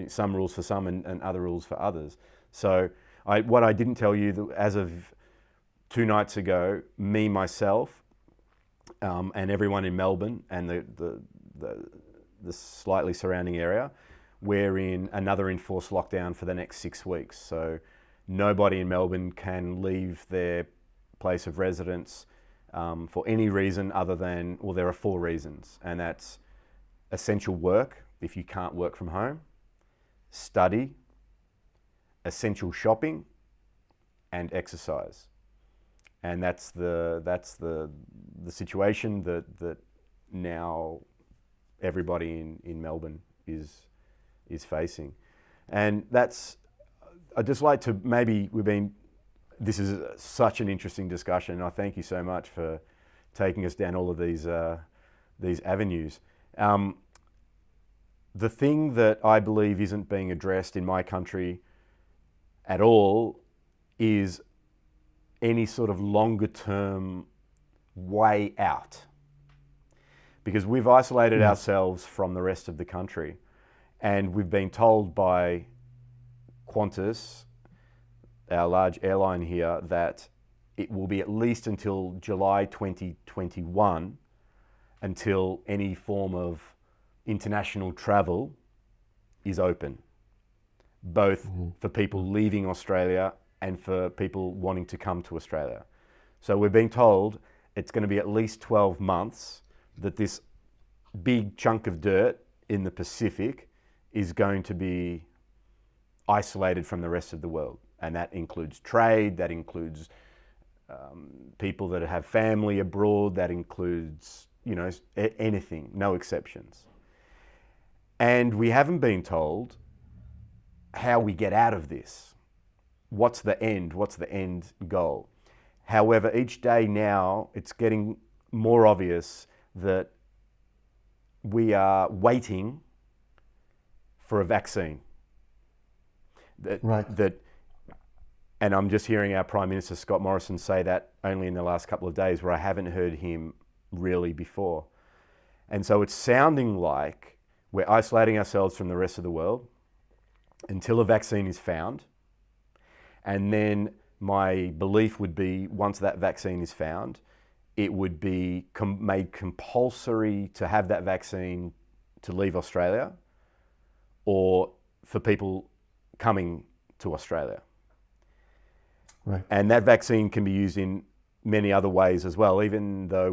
some rules for some and other rules for others. So what I didn't tell you, as of 2 nights ago, me, myself, and everyone in Melbourne and the slightly surrounding area, we're in another enforced lockdown for the next 6 weeks. So nobody in Melbourne can leave their place of residence for any reason other than, well, there are 4 reasons, and that's essential work, if you can't work from home, study, essential shopping and exercise. And that's the situation that now everybody in Melbourne is facing. And I'd just like to this is such an interesting discussion, and I thank you so much for taking us down all of these avenues. The thing that I believe isn't being addressed in my country at all is any sort of longer term way out. Because we've isolated ourselves from the rest of the country, and we've been told by Qantas, our large airline here, that it will be at least until July 2021 until any form of international travel is open, both for people leaving Australia and for people wanting to come to Australia. So we're being told it's going to be at least 12 months that this big chunk of dirt in the Pacific is going to be isolated from the rest of the world. And that includes trade, that includes people that have family abroad, that includes, anything, no exceptions. And we haven't been told how we get out of this. What's the end goal? However, each day now, it's getting more obvious that we are waiting for a vaccine. And I'm just hearing our Prime Minister, Scott Morrison, say that only in the last couple of days, where I haven't heard him really before. And so it's sounding like we're isolating ourselves from the rest of the world until a vaccine is found. And then my belief would be, once that vaccine is found, it would be made compulsory to have that vaccine to leave Australia, or for people coming to Australia. Right. And that vaccine can be used in many other ways as well, even though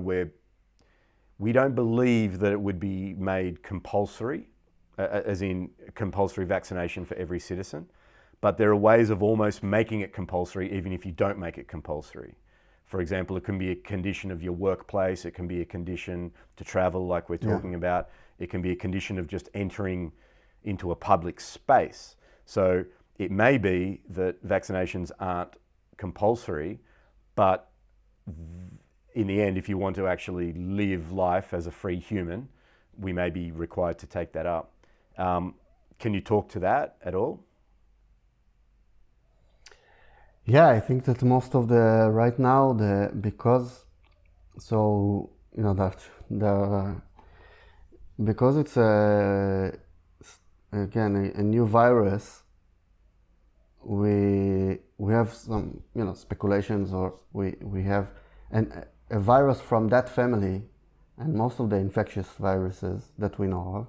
we don't believe that it would be made compulsory, as in compulsory vaccination for every citizen. But there are ways of almost making it compulsory, even if you don't make it compulsory. For example, it can be a condition of your workplace. It can be a condition to travel, like we're talking about. It can be a condition of just entering into a public space. So it may be that vaccinations aren't compulsory, but in the end, if you want to actually live life as a free human, we may be required to take that up. Can you talk to that at all? Yeah, I think that most of because it's a new virus, we have some speculations, or we have a virus from that family, and most of the infectious viruses that we know of,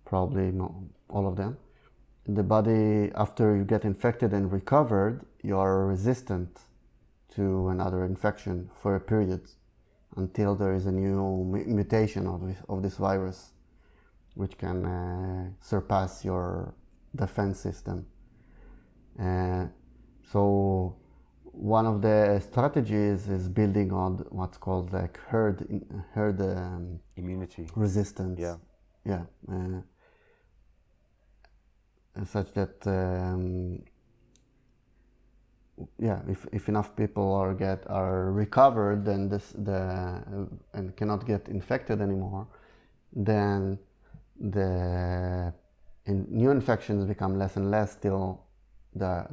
probably not all of them, the body, after you get infected and recovered, you are resistant to another infection for a period until there is a new mutation of this virus, which can surpass your defense system. So one of the strategies is building on what's called like herd immunity resistance. Yeah. Such that if enough people are recovered, then and cannot get infected anymore, then new infections become less and less till there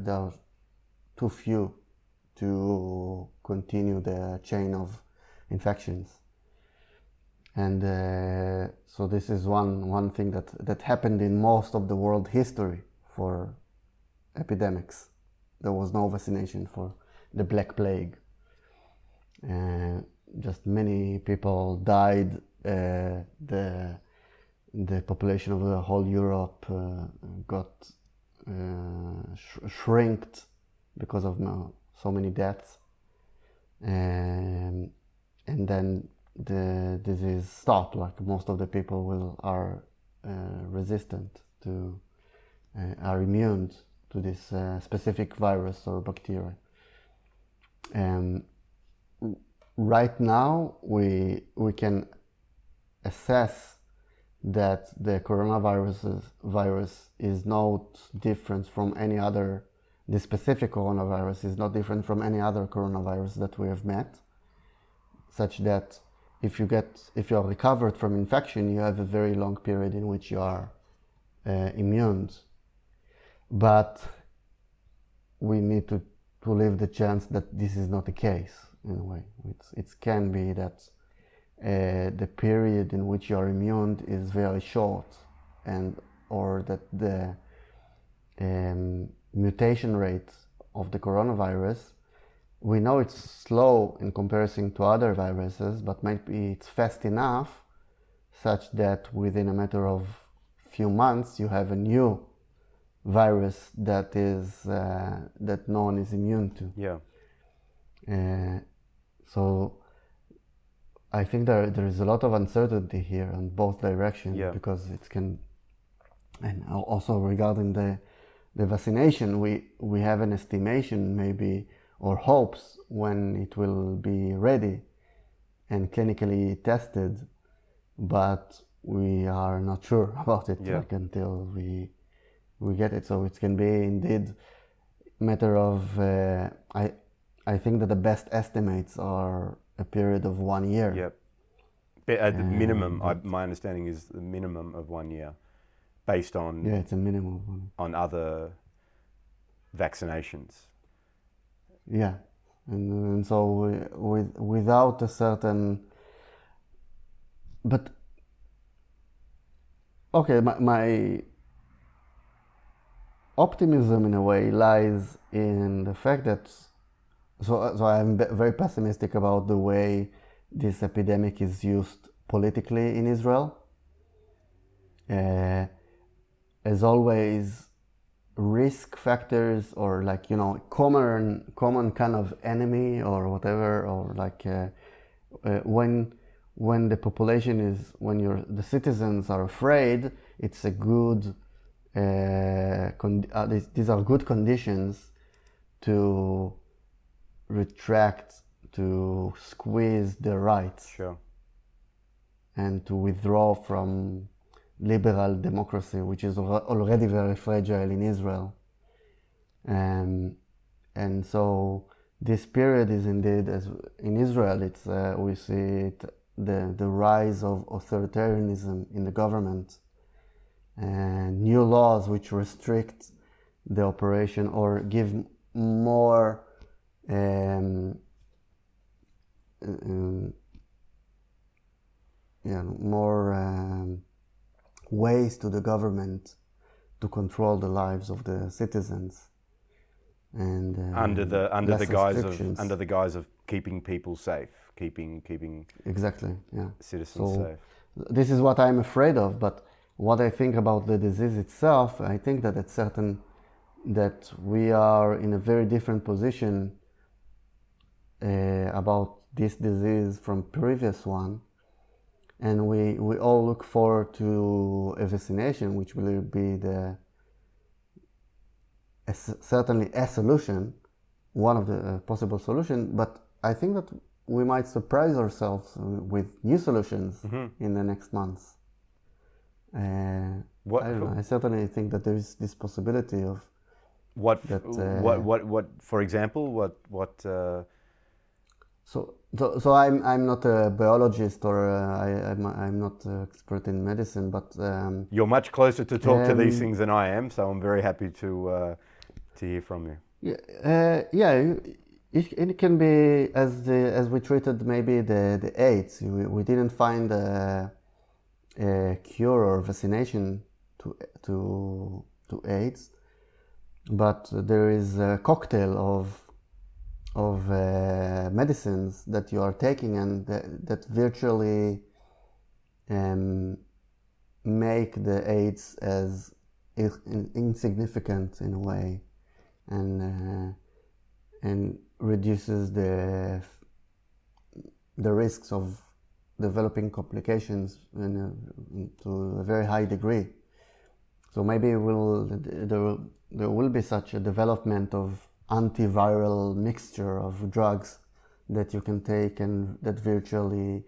are too few to continue the chain of infections. And so this is one thing that happened in most of the world history for epidemics. There was no vaccination for the Black Plague. Just many people died. The population of the whole Europe got shrinked because of so many deaths. And then the disease stopped. Like most of the people are resistant to, are immune to this specific virus or bacteria. Right now, we can assess that the virus is not different from any other. The specific coronavirus is not different from any other coronavirus that we have met, such that if you are recovered from infection, you have a very long period in which you are immune. But we need to leave the chance that this is not the case in a way. It can be that the period in which you are immune is very short, or that the mutation rate of the coronavirus, we know it's slow in comparison to other viruses, but maybe it's fast enough such that within a matter of few months you have a new virus that no one is immune to. Yeah. So I think there is a lot of uncertainty here on both directions, Yeah. because it can, and also regarding the vaccination, we have an estimation maybe, or hopes, when it will be ready and clinically tested, but we are not sure about it until we get it. So it can be indeed matter of I think that the best estimates are a period of 1 year. Yep. At the minimum, my understanding is the minimum of 1 year, based on it's a minimum on other vaccinations. Yeah, and so without a certain, but okay, my optimism in a way lies in the fact that so I'm very pessimistic about the way this epidemic is used politically in Israel. As always, risk factors, or common kind of enemy or whatever, or when the population is, when the citizens are afraid, it's a good these are good conditions to retract, to squeeze the rights. Sure. And to withdraw from liberal democracy, which is already very fragile in Israel. And so this period is indeed, as in Israel, it's we see the rise of authoritarianism in the government, and new laws which restrict the operation or give more ways to the government to control the lives of the citizens, and under the guise of keeping people safe, keeping exactly, yeah, citizens safe. This is what I'm afraid of. But what I think about the disease itself, I think that it's certain that we are in a very different position about this disease from previous one. And we all look forward to a vaccination, which will be certainly a solution, one of the possible solutions. But I think that we might surprise ourselves with new solutions in the next months. I don't know. I certainly think that there is this possibility of what, for example, what. So I'm not a biologist, or I'm not an expert in medicine, but you're much closer to talk to these things than I am, so I'm very happy to hear from you. It can be as we treated maybe the AIDS. We didn't find a cure or vaccination to AIDS, but there is a cocktail of medicines that you are taking, and that virtually make the AIDS as insignificant in a way, and reduces the risks of developing complications to a very high degree. So maybe there will be such a development of antiviral mixture of drugs that you can take and that virtually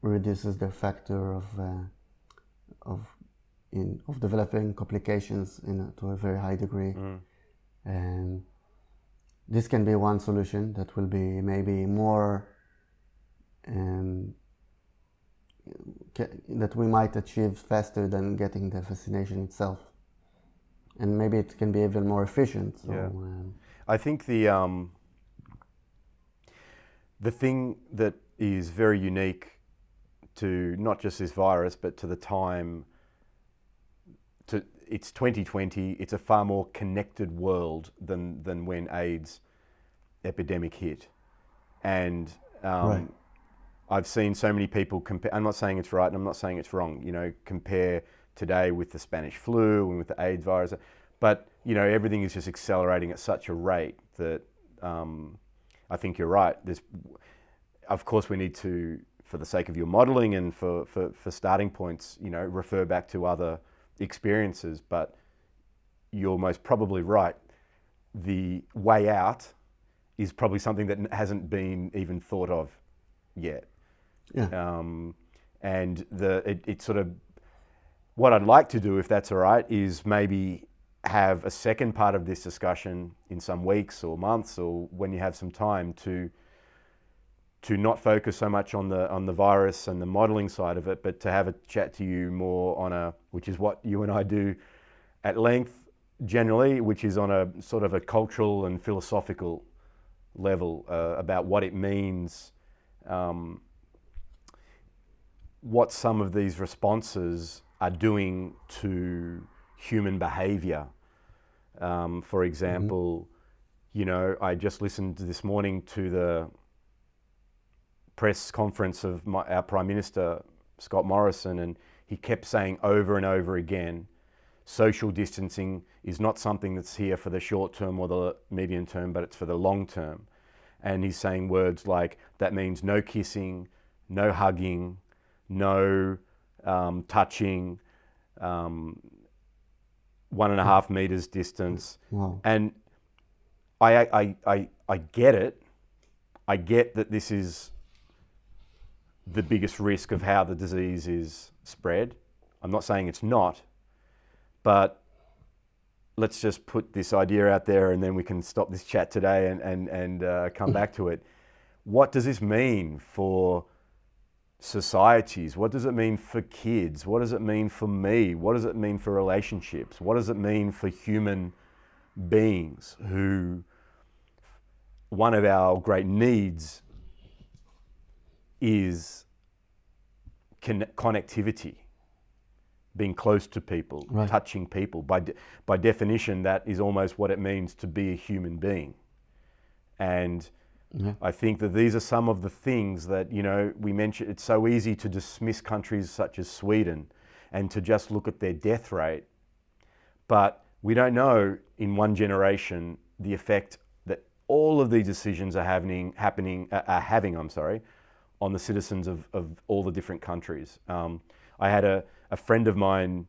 reduces the factor of developing complications to a very high degree. And this can be one solution that will be maybe more that we might achieve faster than getting the vaccination itself, and maybe it can be even more efficient. So, I think the thing that is very unique to not just this virus, but to the time. It's 2020. It's a far more connected world than when AIDS epidemic hit, and right. I've seen so many people compare. I'm not saying it's right, and I'm not saying it's wrong. Compare today with the Spanish flu and with the AIDS virus, but everything is just accelerating at such a rate that I think you're right. Of course, we need to, for the sake of your modelling and for starting points, refer back to other experiences, but you're most probably right. The way out is probably something that hasn't been even thought of yet. And it's sort of what I'd like to do, if that's all right, is maybe have a second part of this discussion in some weeks or months, or when you have some time to not focus so much on the virus and the modelling side of it, but to have a chat to you more which is what you and I do at length generally, which is on a sort of a cultural and philosophical level about what it means, what some of these responses are doing to human behaviour. For example, I just listened this morning to the press conference of our Prime Minister, Scott Morrison, and he kept saying over and over again, social distancing is not something that's here for the short term or the medium term, but it's for the long term. And he's saying words like, that means no kissing, no hugging, no touching, 1.5 meters distance. Wow. And I get it. I get that this is the biggest risk of how the disease is spread. I'm not saying it's not, but let's just put this idea out there and then we can stop this chat today and come back to it. What does this mean for societies? What does it mean for kids? What does it mean for me? What does it mean for relationships? What does it mean for human beings who, one of our great needs is connectivity, being close to people, right. touching people. By definition, that is almost what it means to be a human being. And I think that these are some of the things that, we mentioned. It's so easy to dismiss countries such as Sweden and to just look at their death rate. But we don't know in one generation the effect that all of these decisions are having on the citizens of all the different countries. I had a friend of mine,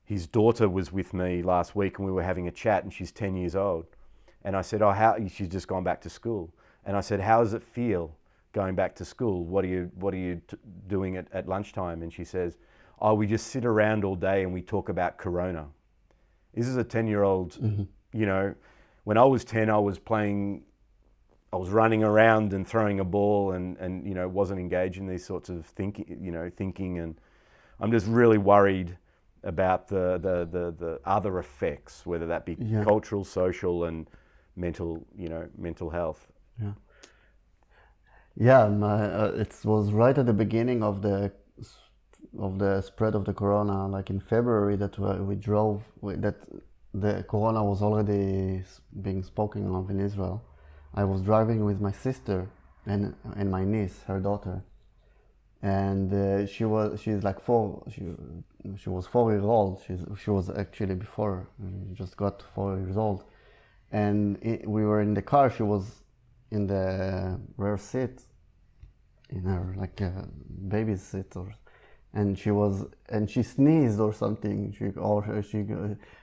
his daughter was with me last week and we were having a chat, and she's 10 years old. And I said, she's just gone back to school. And I said, how does it feel going back to school? What are you doing at lunchtime? And she says, we just sit around all day and we talk about Corona. This is a 10-year-old, when I was 10, I was running around and throwing a ball and wasn't engaged in these sorts of thinking. And I'm just really worried about the other effects, whether that be cultural, social, and mental health. It was right at the beginning of the spread of the corona, like in February, that we drove, that the corona was already being spoken of in Israel. I was driving with my sister and my niece, her daughter, and she's like 4. She was 4 years old. She was actually before, just got 4 years old, and we were in the car. She was in the rear seat, in her like baby seat, and she sneezed or something.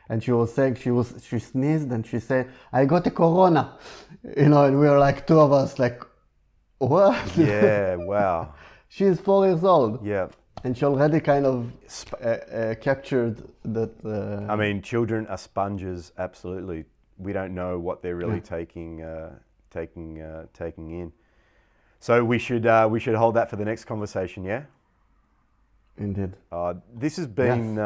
And she was saying she sneezed and she said, "I got a corona," and we were like, two of us like, what? Yeah, wow. She's 4 years old. Yeah. And she already kind of captured that. I mean, children are sponges, absolutely. We don't know what they're really taking in. So we should hold that for the next conversation, yeah? Indeed. This has been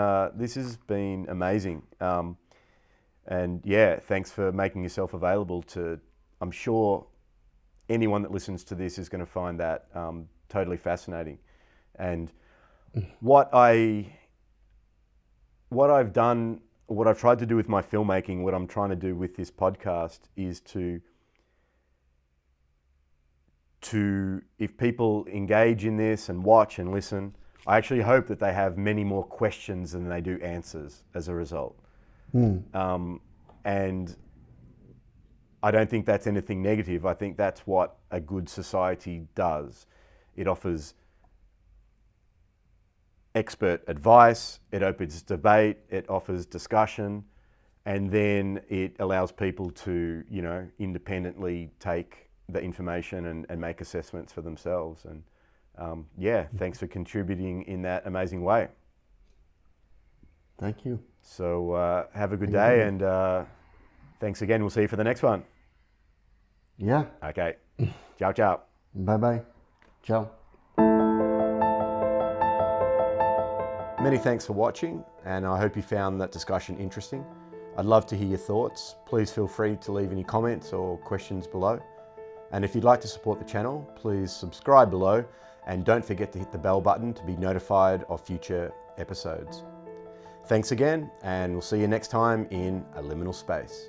amazing, and yeah, thanks for making yourself available to. I'm sure anyone that listens to this is going to find that totally fascinating, and what I've done, what I've tried to do with my filmmaking, what I'm trying to do with this podcast is to if people engage in this and watch and listen, I actually hope that they have many more questions than they do answers as a result. And I don't think that's anything negative. I think that's what a good society does. It offers expert advice, it opens debate, it offers discussion, and then it allows people to, independently take the information and make assessments for themselves. And thanks for contributing in that amazing way. Thank you. So have a good day, and thanks again. We'll see you for the next one. Yeah. Okay. Ciao, ciao. Bye-bye. Ciao. Many thanks for watching, and I hope you found that discussion interesting. I'd love to hear your thoughts. Please feel free to leave any comments or questions below. And if you'd like to support the channel, please subscribe below, and don't forget to hit the bell button to be notified of future episodes. Thanks again, and we'll see you next time in A Liminal Space.